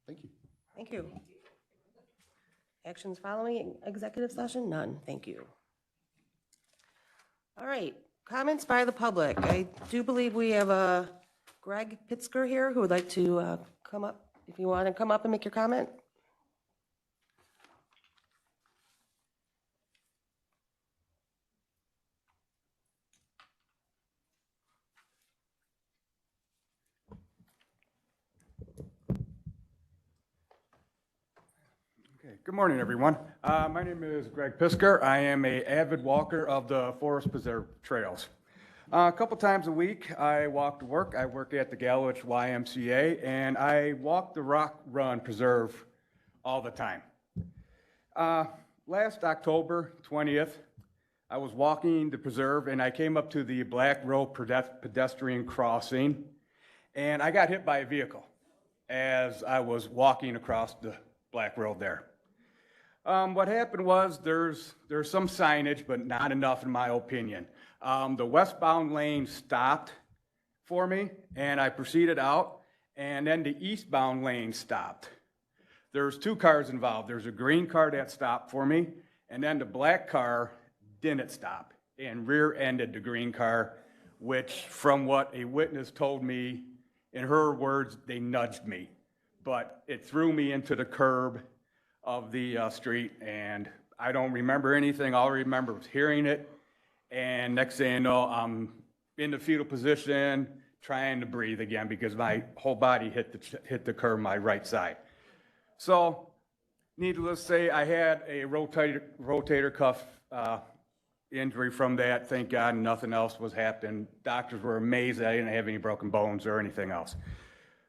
thank you. Thank you. Actions following executive session? None. Thank you. All right, comments by the public. I do believe we have Greg Pitzker here who would like to come up. If you want to come up and make your comment. Good morning, everyone. My name is Greg Pisker. I am an avid walker of the Forest Preserve trails. A couple times a week, I walk to work. I work at the Gallowitz YMCA, and I walk the Rock Run Preserve all the time. Last October 20th, I was walking the preserve, and I came up to the Black Road pedestrian crossing, and I got hit by a vehicle as I was walking across the Black Road there. What happened was there's some signage, but not enough in my opinion. The westbound lane stopped for me, and I proceeded out, and then the eastbound lane stopped. There's 2 cars involved. There's a green car that stopped for me, and then the black car didn't stop and rear-ended the green car, which, from what a witness told me, in her words, they nudged me. But it threw me into the curb of the street, and I don't remember anything. All I remember was hearing it, and next thing you know, I'm in the fetal position, trying to breathe again because my whole body hit the curb my right side. So, needless to say, I had a rotator cuff injury from that. Thank God nothing else was happening. Doctors were amazed that I didn't have any broken bones or anything else.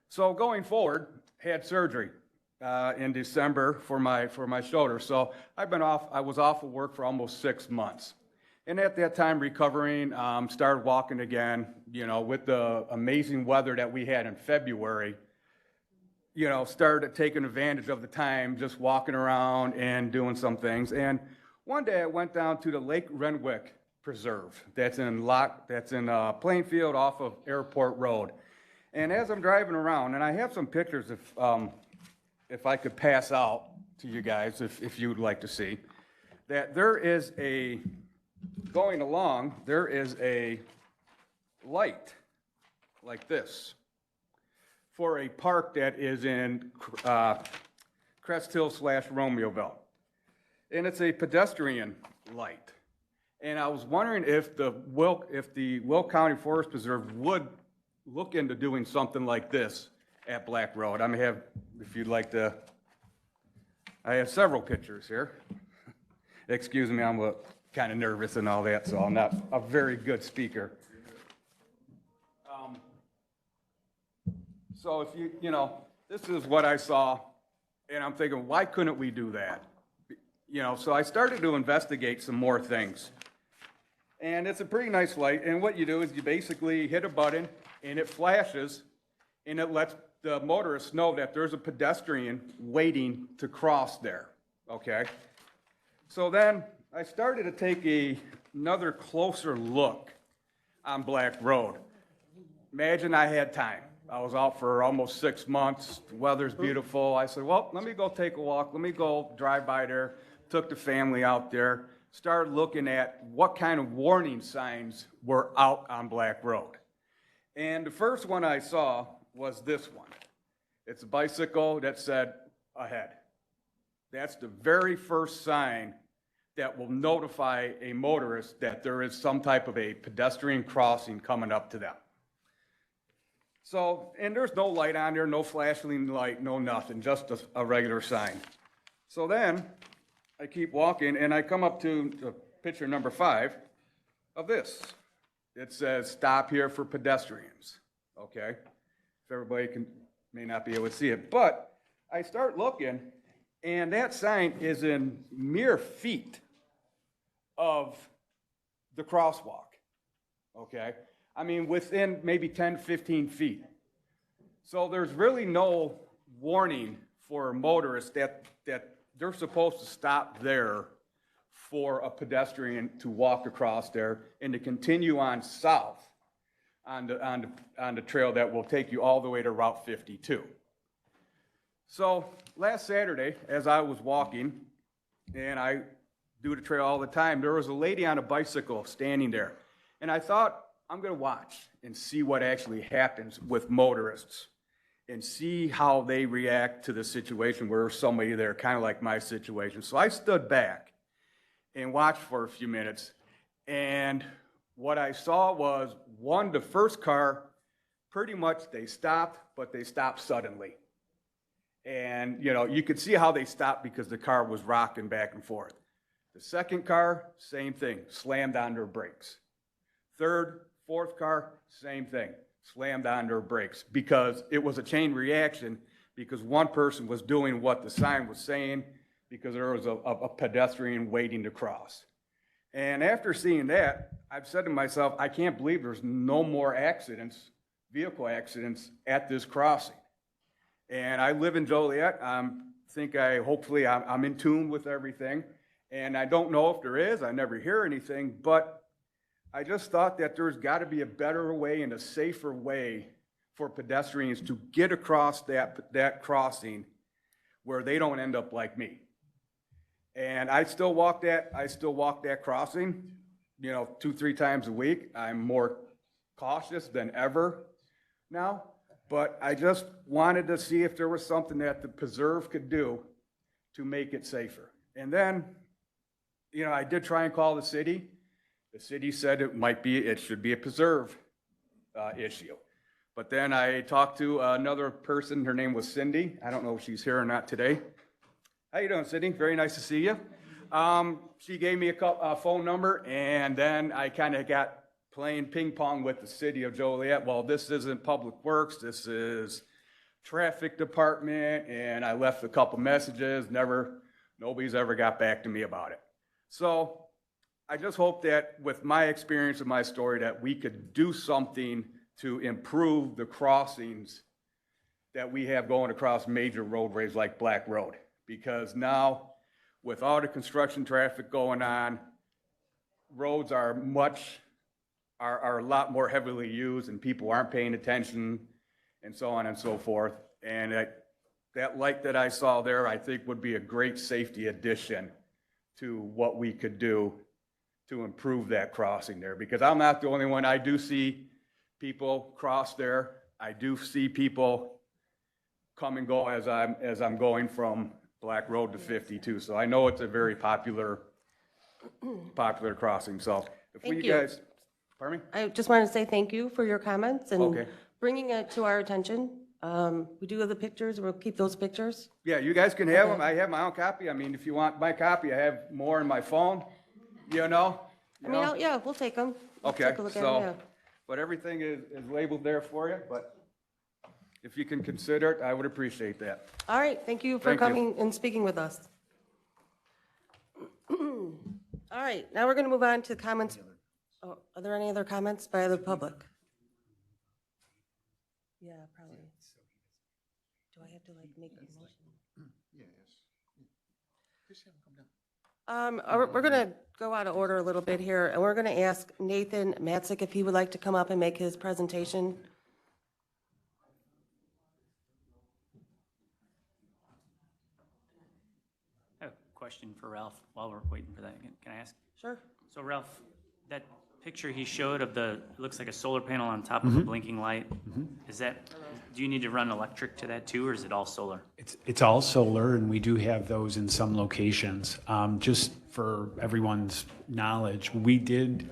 So going forward, had surgery in December for my shoulder. So I was off of work for almost 6 months. And at that time, recovering, started walking again, with the amazing weather that we had in February, started taking advantage of the time, just walking around and doing some things. And one day I went down to the Lake Renwick Preserve. That's in Plainfield off of Airport Road. And as I'm driving around, and I have some pictures if I could pass out to you guys, if you would like to see, that there is a light like this for a park that is in Crest Hill / Romeoville. And it's a pedestrian light. And I was wondering if the Will County Forest Preserve would look into doing something like this at Black Road. I may have, if you'd like to, I have several pictures here. Excuse me, I'm kind of nervous and all that, so I'm not a very good speaker. So if you know, this is what I saw, and I'm thinking, why couldn't we do that? You know, so I started to investigate some more things. And it's a pretty nice light, and what you do is you basically hit a button, and it flashes, and it lets the motorist know that there's a pedestrian waiting to cross there, okay? So then I started to take another closer look on Black Road. Imagine I had time. I was out for almost 6 months. The weather's beautiful. I said, well, let me go take a walk. Let me go drive by there. Took the family out there. Started looking at what kind of warning signs were out on Black Road. And the first one I saw was this one. It's a bicycle that said ahead. That's the very first sign that will notify a motorist that there is some type of a pedestrian crossing coming up to them. So, and there's no light on there, no flashing light, no nothing, just a regular sign. So then I keep walking and I come up to picture number 5 of this. It says, stop here for pedestrians, okay? If everybody may not be able to see it, but I start looking and that sign is in mere feet of the crosswalk, okay? I mean, within maybe 10, 15 feet. So there's really no warning for motorists that they're supposed to stop there for a pedestrian to walk across there and to continue on south on the trail that will take you all the way to Route 52. So last Saturday, as I was walking, and I do the trail all the time, there was a lady on a bicycle standing there. And I thought, I'm gonna watch and see what actually happens with motorists and see how they react to the situation where there's somebody there, kind of like my situation. So I stood back and watched for a few minutes. And what I saw was, the first car, pretty much they stopped, but they stopped suddenly. And, you know, you could see how they stopped because the car was rocking back and forth. The second car, same thing, slammed on their brakes. Third, fourth car, same thing, slammed on their brakes because it was a chain reaction because one person was doing what the sign was saying because there was a pedestrian waiting to cross. And after seeing that, I've said to myself, I can't believe there's no more accidents, vehicle accidents at this crossing. And I live in Joliet. Hopefully I'm in tune with everything. And I don't know if there is, I never hear anything, but I just thought that there's got to be a better way and a safer way for pedestrians to get across that crossing where they don't end up like me. And I still walk that crossing, you know, 2-3 times a week. I'm more cautious than ever now, but I just wanted to see if there was something that the preserve could do to make it safer. And then, you know, I did try and call the city. The city said it should be a preserve issue. But then I talked to another person, her name was Cindy. I don't know if she's here or not today. How you doing, Cindy? Very nice to see you. She gave me a phone number, and then I kind of got playing ping pong with the city of Joliet. Well, this isn't Public Works, this is Traffic Department, and I left a couple messages. Nobody's ever got back to me about it. So I just hope that with my experience and my story that we could do something to improve the crossings that we have going across major roadways like Black Road. Because now, with all the construction traffic going on, roads are a lot more heavily used and people aren't paying attention and so on and so forth. And that light that I saw there, I think would be a great safety addition to what we could do to improve that crossing there. Because I'm not the only one. I do see people cross there. I do see people come and go as I'm going from Black Road to 52. So I know it's a very popular crossing. So if Thank you you. guys, pardon me? I just want to say thank you for your comments and Okay. bringing it to our attention. We do have the pictures, we'll keep those pictures. Yeah, you guys can have them. I have my own copy. I mean, if you want my copy, I have more in my phone, you know? Yeah, we'll take them. Okay, Take a look at 'em, so, yeah. but everything is labeled there for you, but If you can consider it, I would appreciate that. All right, thank you for Thank you. coming and speaking with us. All right, now we're going to move on to comments. Oh, are there any other comments by the public? Yeah, probably. Do I have to like make a motion? We're going to go out of order a little bit here, and we're going to ask Nathan Matzik if he would like to come up and make his presentation. I have a question for Ralph while we're waiting for that. Can I ask? Sure. So Ralph, that picture he showed of it looks like a solar panel on top of a blinking light. Is that, do you need to run electric to that too, or is it all solar? It's all solar, and we do have those in some locations. Just for everyone's knowledge, we did,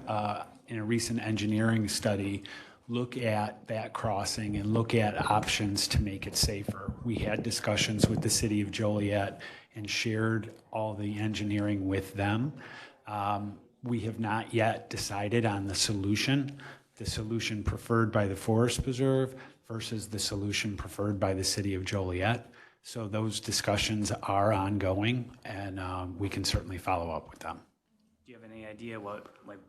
in a recent engineering study, look at that crossing and look at options to make it safer. We had discussions with the city of Joliet and shared all the engineering with them. We have not yet decided on the solution preferred by the Forest Preserve versus the solution preferred by the city of Joliet. So those discussions are ongoing, and we can certainly follow up with them. Do you have any idea what, like,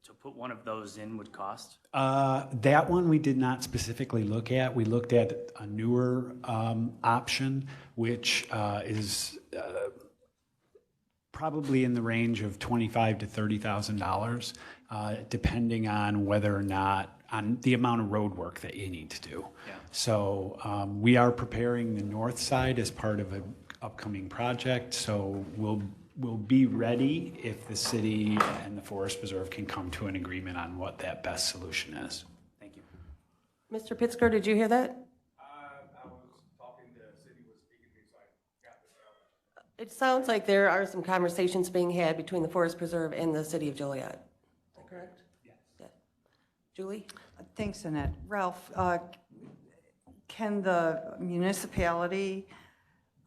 to put one of those in would cost? That one we did not specifically look at. We looked at a newer option, which is probably in the range of $25,000 to $30,000, depending on whether or not, on the amount of road work that you need to do. Yeah. So we are preparing the north side as part of an upcoming project, so we'll be ready if the city and the Forest Preserve can come to an agreement on what that best solution is. Thank you. Mr. Pittsger, did you hear that? I was talking, the city was speaking to me, so I got this out. It sounds like there are some conversations being had between the Forest Preserve and the city of Joliet. Is that correct? Yes. Yeah. Julie? Thanks, Annette. Ralph, can the municipality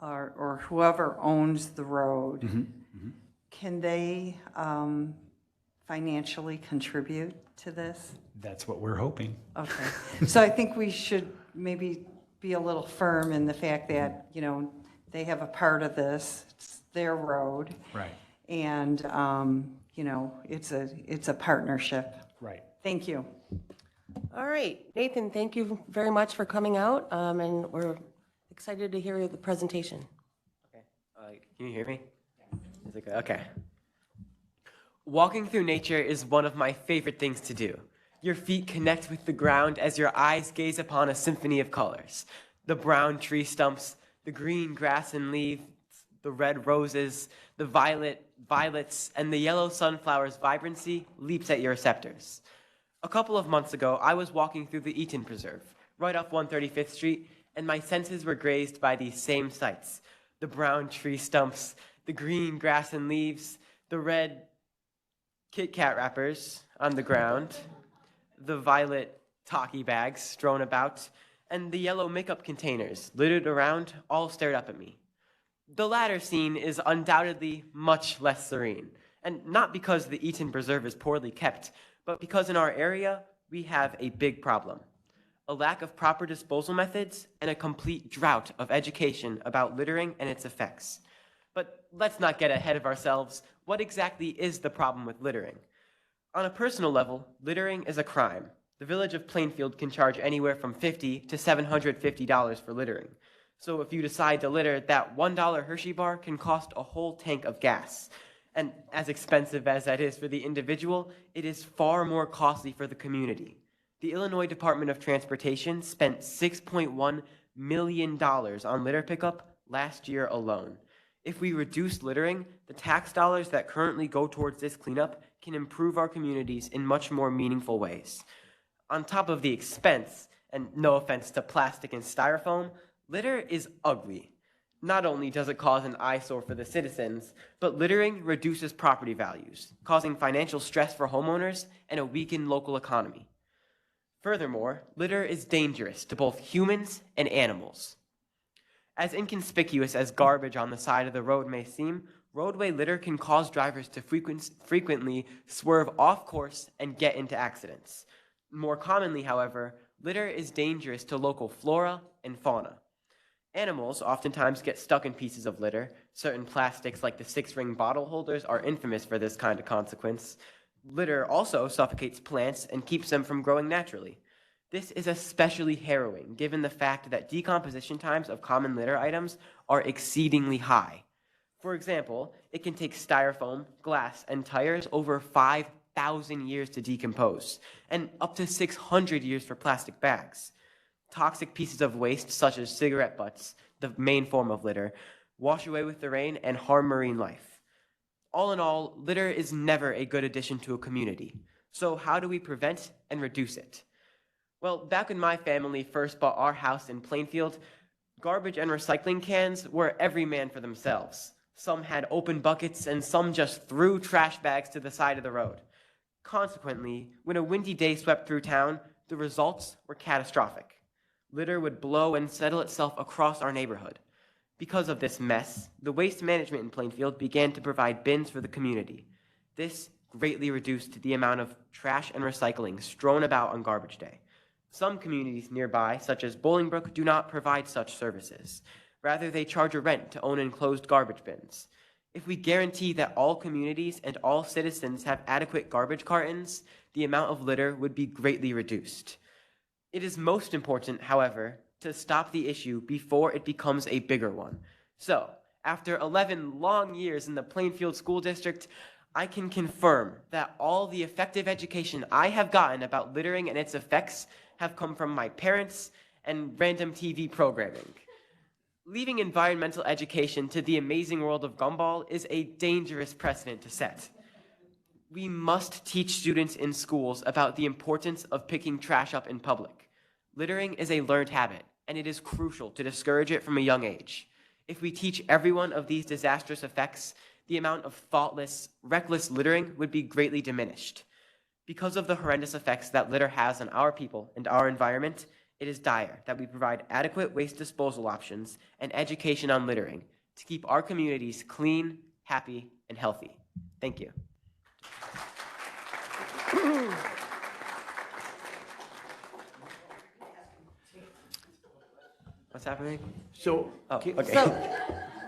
or whoever owns the road, can they financially contribute to this? That's what we're hoping. Okay. So I think we should maybe be a little firm in the fact that, you know, they have a part of this, it's their road. Right. And, you know, it's a partnership. Right. Thank you. All right, Nathan, thank you very much for coming out, and we're excited to hear the presentation. Okay. Can you hear me? Is it good? Okay. Walking through nature is one of my favorite things to do. Your feet connect with the ground as your eyes gaze upon a symphony of colors. The brown tree stumps, the green grass and leaves, the red roses, the violets, and the yellow sunflower's vibrancy leaps at your receptors. A couple of months ago, I was walking through the Eaton Preserve, right off 135th Street, and my senses were grazed by these same sights. The brown tree stumps, the green grass and leaves, the red Kit Kat wrappers on the ground, the violet Taki bags strewn about, and the yellow makeup containers littered around all stared up at me. The latter scene is undoubtedly much less serene, and not because the Eaton Preserve is poorly kept, but because in our area, we have a big problem. A lack of proper disposal methods and a complete drought of education about littering and its effects. But let's not get ahead of ourselves. What exactly is the problem with littering? On a personal level, littering is a crime. The village of Plainfield can charge anywhere from $50 to $750 for littering. So if you decide to litter, that $1 Hershey bar can cost a whole tank of gas. And as expensive as that is for the individual, it is far more costly for the community. The Illinois Department of Transportation spent $6.1 million on litter pickup last year alone. If we reduce littering, the tax dollars that currently go towards this cleanup can improve our communities in much more meaningful ways. On top of the expense, and no offense to plastic and styrofoam, litter is ugly. Not only does it cause an eyesore for the citizens, but littering reduces property values, causing financial stress for homeowners and a weakened local economy. Furthermore, litter is dangerous to both humans and animals. As inconspicuous as garbage on the side of the road may seem, roadway litter can cause drivers to frequently swerve off course and get into accidents. More commonly, however, litter is dangerous to local flora and fauna. Animals oftentimes get stuck in pieces of litter. Certain plastics, like the 6-ring bottle holders, are infamous for this kind of consequence. Litter also suffocates plants and keeps them from growing naturally. This is especially harrowing given the fact that decomposition times of common litter items are exceedingly high. For example, it can take styrofoam, glass, and tires over 5,000 years to decompose, and up to 600 years for plastic bags. Toxic pieces of waste, such as cigarette butts, the main form of litter, wash away with the rain and harm marine life. All in all, litter is never a good addition to a community. So how do we prevent and reduce it? Well, back when my family first bought our house in Plainfield, garbage and recycling cans were every man for themselves. Some had open buckets and some just threw trash bags to the side of the road. Consequently, when a windy day swept through town, the results were catastrophic. Litter would blow and settle itself across our neighborhood. Because of this mess, the waste management in Plainfield began to provide bins for the community. This greatly reduced the amount of trash and recycling strewn about on garbage day. Some communities nearby, such as Bolingbrook, do not provide such services. Rather, they charge a rent to own enclosed garbage bins. If we guarantee that all communities and all citizens have adequate garbage cartons, the amount of litter would be greatly reduced. It is most important, however, to stop the issue before it becomes a bigger one. So, after 11 long years in the Plainfield School District, I can confirm that all the effective education I have gotten about littering and its effects have come from my parents and random TV programming. Leaving environmental education to the amazing world of gumball is a dangerous precedent to set. We must teach students in schools about the importance of picking trash up in public. Littering is a learned habit, and it is crucial to discourage it from a young age. If we teach everyone of these disastrous effects, the amount of thoughtless, reckless littering would be greatly diminished. Because of the horrendous effects that litter has on our people and our environment, it is dire that we provide adequate waste disposal options and education on littering to keep our communities clean, happy, and healthy. Thank you. What's happening? So, Oh, okay. So,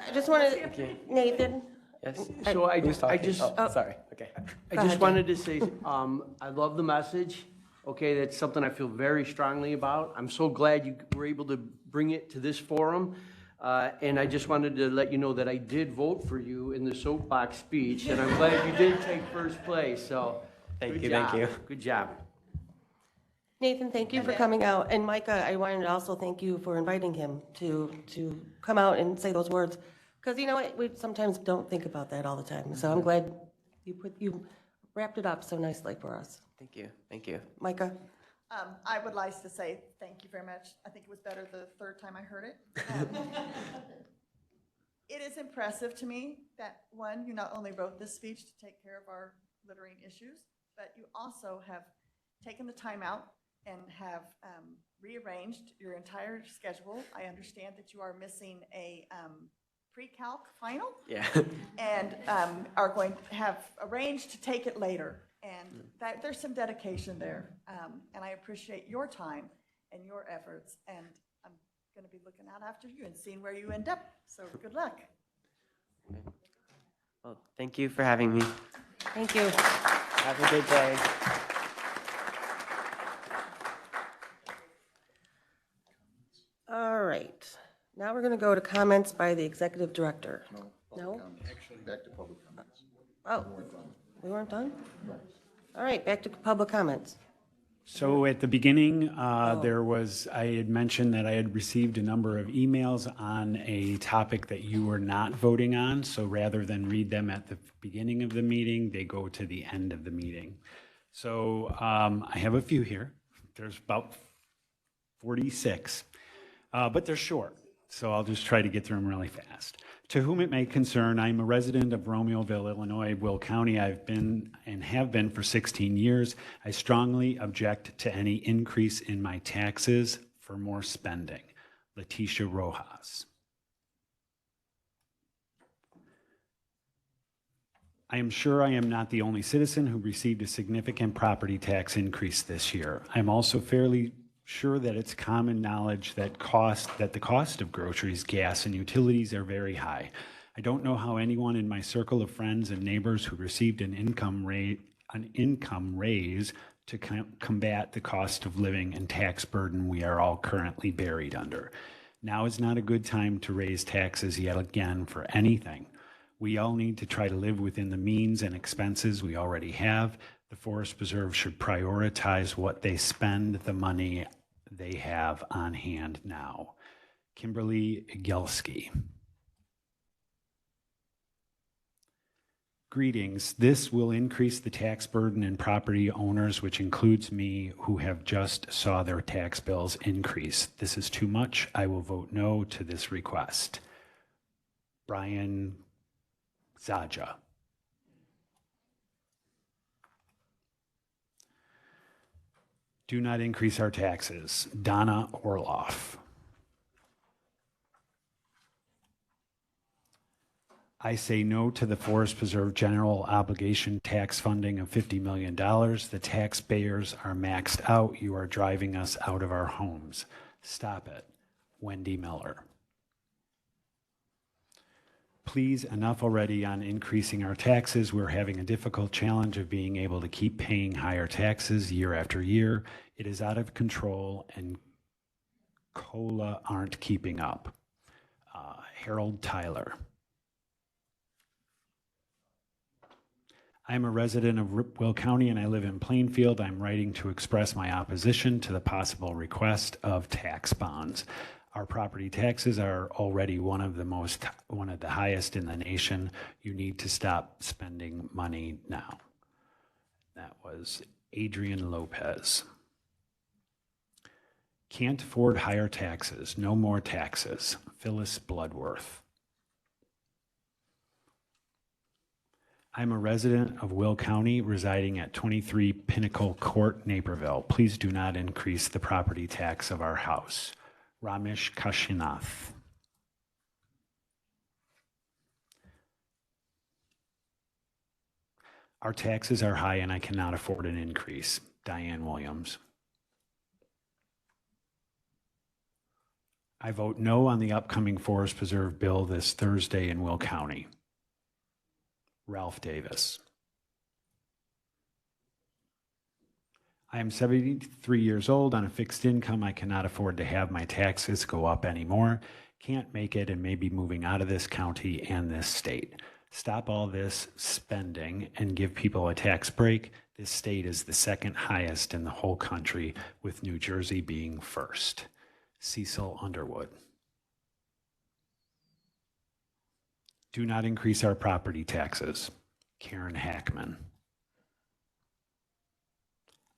I just want to, Okay. Nathan, Yes. so I Who's talking? just, Oh, sorry. Okay. I just wanted to say, I love the message. Okay, that's something I feel very strongly about. I'm so glad you were able to bring it to this forum. And I just wanted to let you know that I did vote for you in the soapbox speech, and I'm glad you did take first place, so. Thank good you, thank job. you. Good job. Nathan, thank you for coming out. And Micah, I wanted to also thank you for inviting him to come out and say those words. Because you know what, we sometimes don't think about that all the time. So I'm glad you wrapped it up so nicely for us. Thank you, thank you. Micah? I would like to say thank you very much. I think it was better the third time I heard it. It is impressive to me that, one, you not only wrote this speech to take care of our littering issues, but you also have taken the time out and have rearranged your entire schedule. I understand that you are missing a pre-calc final. Yeah. And are going to have arranged to take it later. And that there's some dedication there. And I appreciate your time and your efforts. And I'm going to be looking out after you and seeing where you end up. So good luck. Well, thank you for having me. Thank you. Have a good day. All right. Now we're going to go to comments by the executive director. No? Back to public comments. Oh, we weren't done? All right, back to public comments. So at the beginning, I had mentioned that I had received a number of emails on a topic that you were not voting on. So rather than read them at the beginning of the meeting, they go to the end of the meeting. So I have a few here. There's about 46, but they're short. So I'll just try to get through them really fast. To whom it may concern, I'm a resident of Romeoville, Illinois, Will County. I've been and have been for 16 years. I strongly object to any increase in my taxes for more spending. Leticia Rojas. I am sure I am not the only citizen who received a significant property tax increase this year. I'm also fairly sure that it's common knowledge that the cost of groceries, gas, and utilities are very high. I don't know how anyone in my circle of friends and neighbors who received an income raise to combat the cost of living and tax burden we are all currently buried under. Now is not a good time to raise taxes yet again for anything. We all need to try to live within the means and expenses we already have. The Forest Preserve should prioritize what they spend the money they have on hand now. Kimberly Igelski. Greetings. This will increase the tax burden in property owners, which includes me, who have just saw their tax bills increase. This is too much. I will vote no to this request. Brian Zaja. Do not increase our taxes. Donna Orloff. I say no to the Forest Preserve general obligation tax funding of $50 million. The taxpayers are maxed out. You are driving us out of our homes. Stop it. Wendy Miller. Please, enough already on increasing our taxes. We're having a difficult challenge of being able to keep paying higher taxes year after year. It is out of control and COLA aren't keeping up. Harold Tyler. I'm a resident of Will County and I live in Plainfield. I'm writing to express my opposition to the possible request of tax bonds. Our property taxes are already one of the highest in the nation. You need to stop spending money now. That was Adrian Lopez. Can't afford higher taxes. No more taxes. Phyllis Bloodworth. I'm a resident of Will County, residing at 23 Pinnacle Court, Naperville. Please do not increase the property tax of our house. Ramesh Kashinath. Our taxes are high and I cannot afford an increase. Diane Williams. I vote no on the upcoming Forest Preserve bill this Thursday in Will County. Ralph Davis. I am 73 years old on a fixed income. I cannot afford to have my taxes go up anymore. Can't make it and may be moving out of this county and this state. Stop all this spending and give people a tax break. This state is the second highest in the whole country, with New Jersey being first. Cecil Underwood. Do not increase our property taxes. Karen Hackman.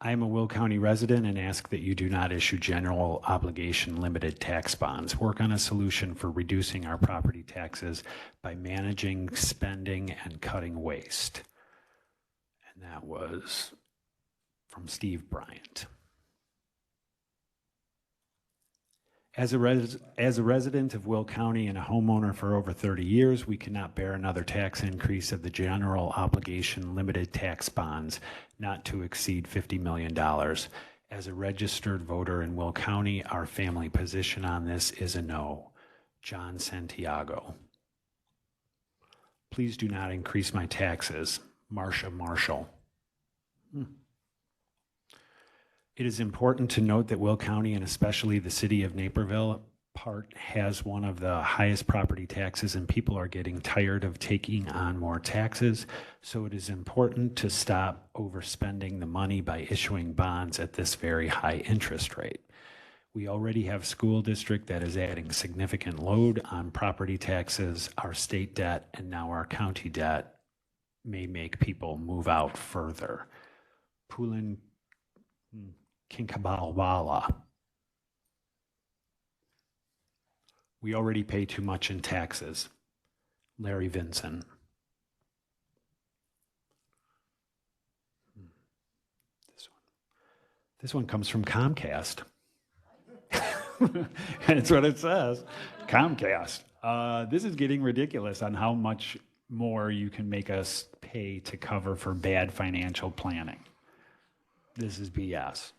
I am a Will County resident and ask that you do not issue general obligation limited tax bonds. Work on a solution for reducing our property taxes by managing spending and cutting waste. And that was from Steve Bryant. As a resident of Will County and a homeowner for over 30 years, we cannot bear another tax increase of the general obligation limited tax bonds not to exceed $50 million. As a registered voter in Will County, our family position on this is a no. John Santiago. Please do not increase my taxes. Marcia Marshall. It is important to note that Will County, and especially the city of Naperville, has one of the highest property taxes, and people are getting tired of taking on more taxes. So it is important to stop overspending the money by issuing bonds at this very high interest rate. We already have a school district that is adding significant load on property taxes. Our state debt and now our county debt may make people move out further. Pulin Kinkabalwala. We already pay too much in taxes. Larry Vinson. This one comes from Comcast. That's what it says. Comcast. This is getting ridiculous on how much more you can make us pay to cover for bad financial planning. This is BS.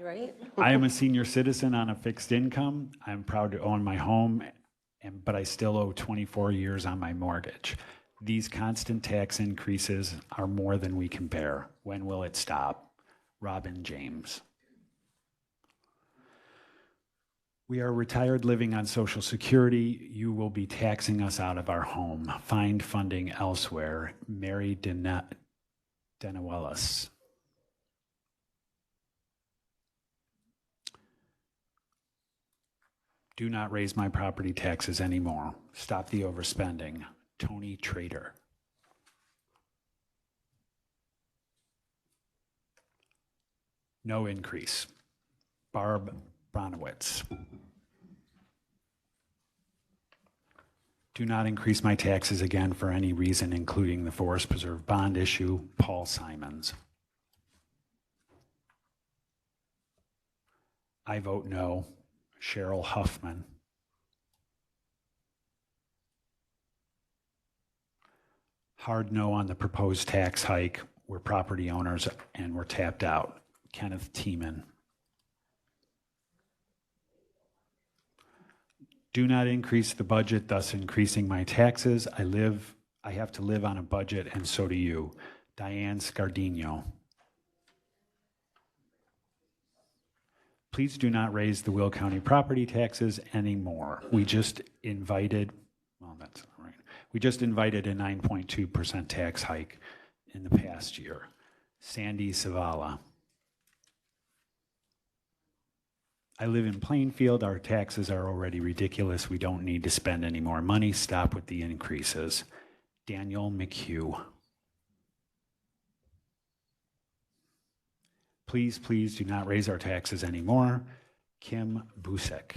right? I am a senior citizen on a fixed income. I'm proud to own my home, but I still owe 24 years on my mortgage. These constant tax increases are more than we can bear. When will it stop? Robin James. We are retired living on Social Security. You will be taxing us out of our home. Find funding elsewhere. Mary Denuelis. Do not raise my property taxes anymore. Stop the overspending. Tony Trader. No increase. Barb Bronowitz. Do not increase my taxes again for any reason, including the Forest Preserve bond issue. Paul Simons. I vote no. Cheryl Huffman. Hard no on the proposed tax hike. We're property owners and we're tapped out. Kenneth Tiemann. Do not increase the budget, thus increasing my taxes. I have to live on a budget, and so do you. Diane Scardino. Please do not raise the Will County property taxes anymore. We just invited, well, that's all right. We just invited a 9.2% tax hike in the past year. Sandy Savala. I live in Plainfield. Our taxes are already ridiculous. We don't need to spend any more money. Stop with the increases. Daniel McHugh. Please, please do not raise our taxes anymore. Kim Busek.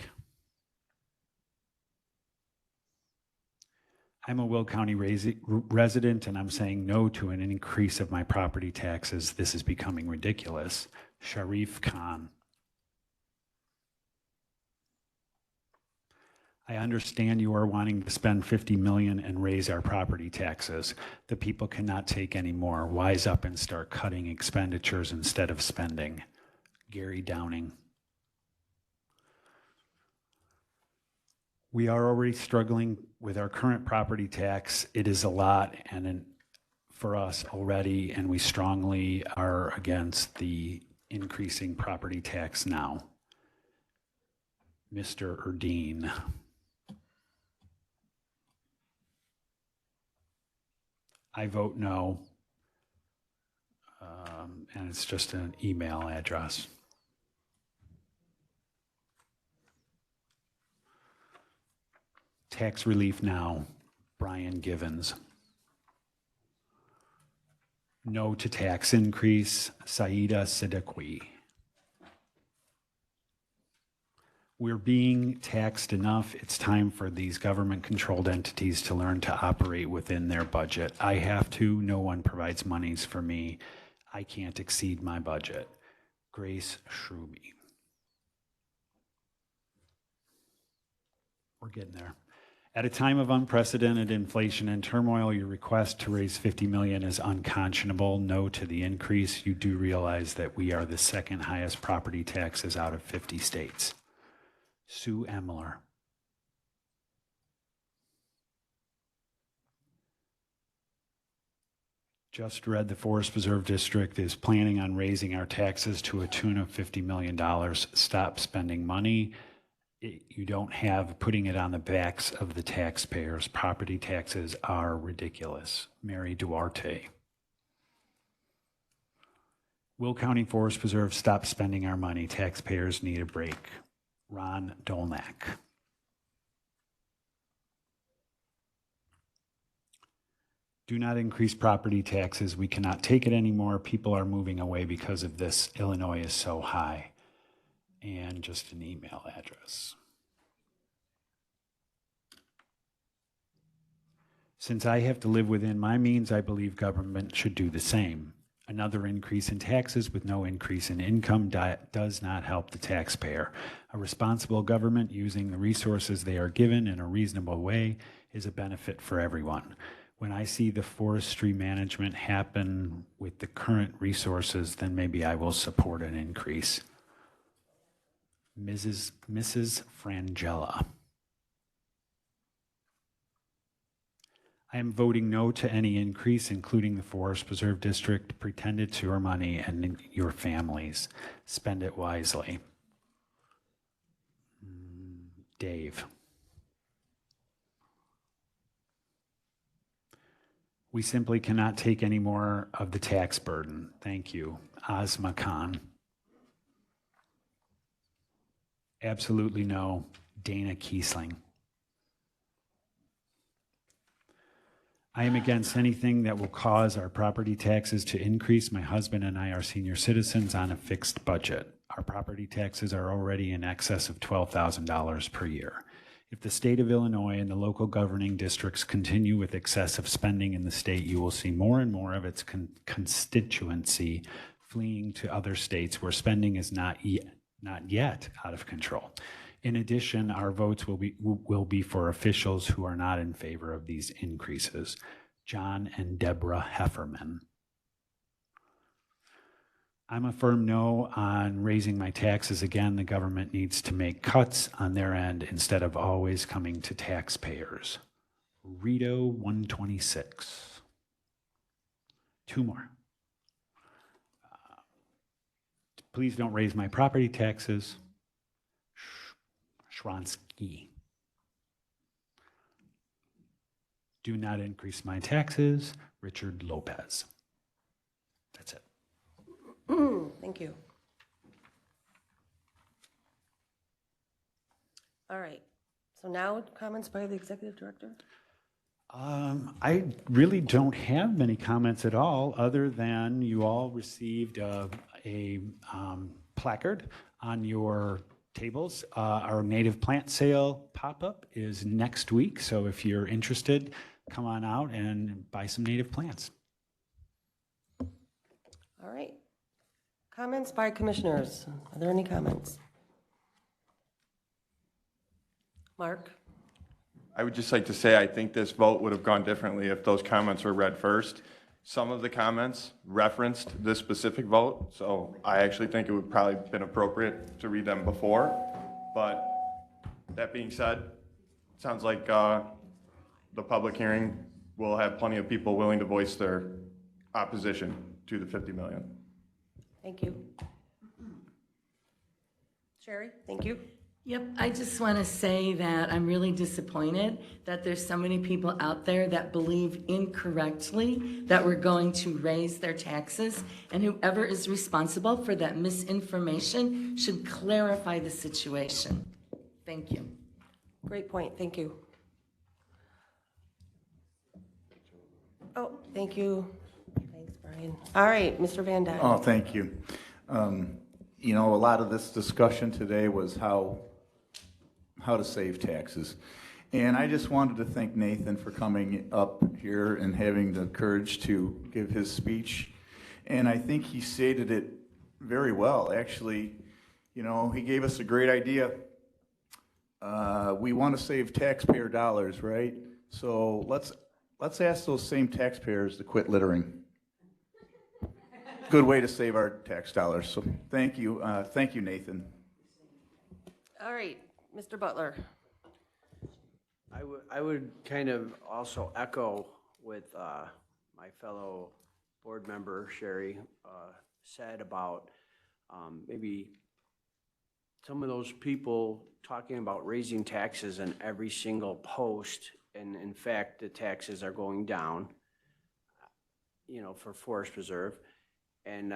I'm a Will County resident and I'm saying no to an increase of my property taxes. This is becoming ridiculous. Sharif Khan. I understand you are wanting to spend $50 million and raise our property taxes. The people cannot take any more. Wise up and start cutting expenditures instead of spending. Gary Downing. We are already struggling with our current property tax. It is a lot for us already, and we strongly are against the increasing property tax now. Mr. Erdine. I vote no, and it's just an email address. Tax Relief Now, Brian Givens. No to tax increase, Saida Siddiqui. We're being taxed enough. It's time for these government-controlled entities to learn to operate within their budget. I have to. No one provides monies for me. I can't exceed my budget. Grace Schruby. We're getting there. At a time of unprecedented inflation and turmoil, your request to raise $50 million is unconscionable. No to the increase. You do realize that we are the second highest property taxes out of 50 states. Sue Emler. Just read the Forest Preserve District is planning on raising our taxes to a tune of $50 million. Stop spending money. You don't have putting it on the backs of the taxpayers. Property taxes are ridiculous. Mary Duarte. Will County Forest Preserve stop spending our money? Taxpayers need a break. Ron Dolnak. Do not increase property taxes. We cannot take it anymore. People are moving away because of this. Illinois is so high. And just an email address. Since I have to live within my means, I believe government should do the same. Another increase in taxes with no increase in income does not help the taxpayer. A responsible government using the resources they are given in a reasonable way is a benefit for everyone. When I see the forestry management happen with the current resources, then maybe I will support an increase. Mrs. Frangella. I am voting no to any increase, including the Forest Preserve District. Pretend it's your money and your families. Spend it wisely. Dave. We simply cannot take any more of the tax burden. Thank you. Asma Khan. Absolutely no. Dana Kiesling. I am against anything that will cause our property taxes to increase. My husband and I are senior citizens on a fixed budget. Our property taxes are already in excess of $12,000 per year. If the state of Illinois and the local governing districts continue with excessive spending in the state, you will see more and more of its constituency fleeing to other states where spending is not yet out of control. In addition, our votes will be for officials who are not in favor of these increases. John and Deborah Hefferman. I'm a firm no on raising my taxes again. The government needs to make cuts on their end instead of always coming to taxpayers. Rito 126. Two more. Please don't raise my property taxes. Shronsky. Do not increase my taxes. Richard Lopez. That's it. Thank you. All right. So now comments by the executive director? I really don't have many comments at all, other than you all received a placard on your tables. Our native plant sale pop-up is next week, so if you're interested, come on out and buy some native plants. All right. Comments by commissioners. Are there any comments? Mark? I would just like to say, I think this vote would have gone differently if those comments were read first. Some of the comments referenced this specific vote, so I actually think it would probably have been appropriate to read them before. But that being said, it sounds like the public hearing will have plenty of people willing to voice their opposition to the 50 million. Thank you. Sherry, thank you. Yep, I just want to say that I'm really disappointed that there's so many people out there that believe incorrectly that we're going to raise their taxes, and whoever is responsible for that misinformation should clarify the situation. Thank you. Great point, thank you. Oh, thank you. Thanks, Brian. All right, Mr. Van Dyne. Oh, thank you. You know, a lot of this discussion today was how to save taxes. And I just wanted to thank Nathan for coming up here and having the courage to give his speech. And I think he stated it very well. Actually, you know, he gave us a great idea. We want to save taxpayer dollars, right? So let's ask those same taxpayers to quit littering. Good way to save our tax dollars. So thank you, Nathan. All right, Mr. Butler. I would kind of also echo with my fellow board member, Sherry, said about maybe some of those people talking about raising taxes in every single post, and in fact, the taxes are going down, you know, for Forest Preserve. And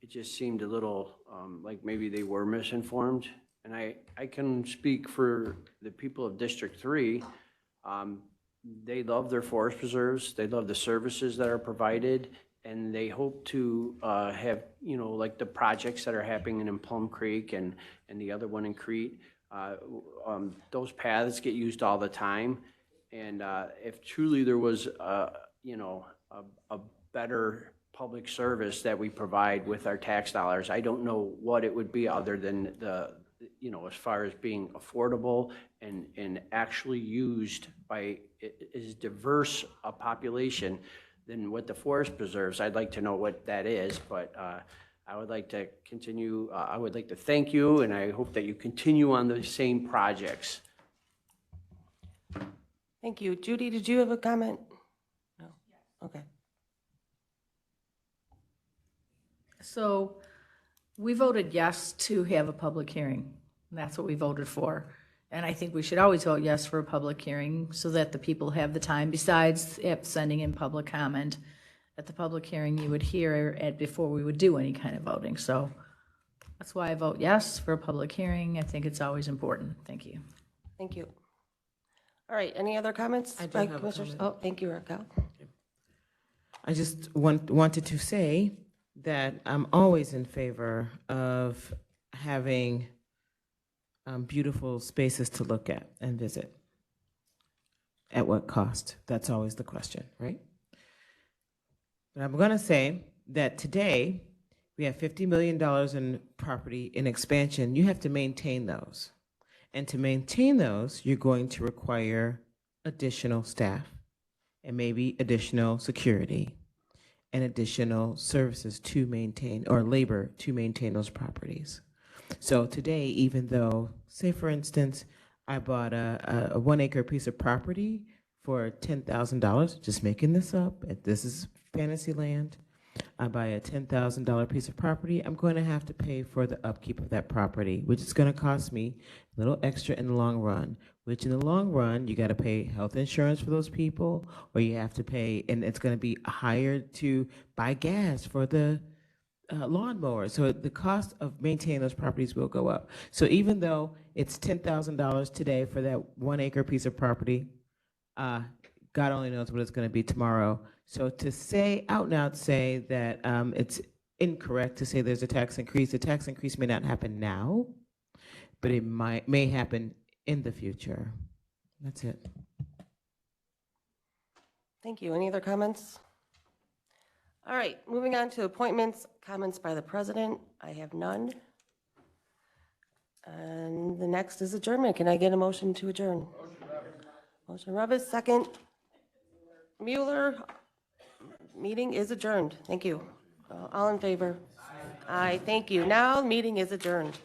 it just seemed a little like maybe they were misinformed. And I can speak for the people of District 3. They love their forest preserves. They love the services that are provided. And they hope to have, you know, like the projects that are happening in Plum Creek and the other one in Crete. Those paths get used all the time. And if truly there was, you know, a better public service that we provide with our tax dollars, I don't know what it would be other than the, you know, as far as being affordable and actually used by as diverse a population than what the forest preserves. I'd like to know what that is, but I would like to continue, I would like to thank you, and I hope that you continue on the same projects. Thank you. Judy, did you have a comment? No? Okay. So we voted yes to have a public hearing. And that's what we voted for. And I think we should always vote yes for a public hearing so that the people have the time, besides sending in public comment. At the public hearing, you would hear it before we would do any kind of voting. So that's why I vote yes for a public hearing. I think it's always important. Thank you. Thank you. All right, any other comments? I do by have a Commissioners? comment. Oh, thank you, Raquel. I just wanted to say that I'm always in favor of having beautiful spaces to look at and visit. At what cost? That's always the question, right? But I'm going to say that today we have $50 million in property in expansion. You have to maintain those. And to maintain those, you're going to require additional staff and maybe additional security and additional services to maintain, or labor to maintain those properties. So today, even though, say for instance, I bought a 1 acre piece of property for $10,000, just making this up, this is fantasy land. I buy a $10,000 piece of property, I'm going to have to pay for the upkeep of that property, which is going to cost me a little extra in the long run, which in the long run, you got to pay health insurance for those people, or you have to pay, and it's going to be higher to buy gas for the lawnmower. So the cost of maintaining those properties will go up. So even though it's $10,000 today for that 1 acre piece of property, God only knows what it's going to be tomorrow. So to say out and out say that it's incorrect to say there's a tax increase. The tax increase may not happen now, but it may happen in the future. That's it. Thank you. Any other comments? All right, moving on to appointments, comments by the president. I have none. And the next is adjournment. Can I get a motion to adjourn? Motion Revis, second. Mueller. Meeting is adjourned. Thank you. All in favor? Aye, thank you. Now, meeting is adjourned.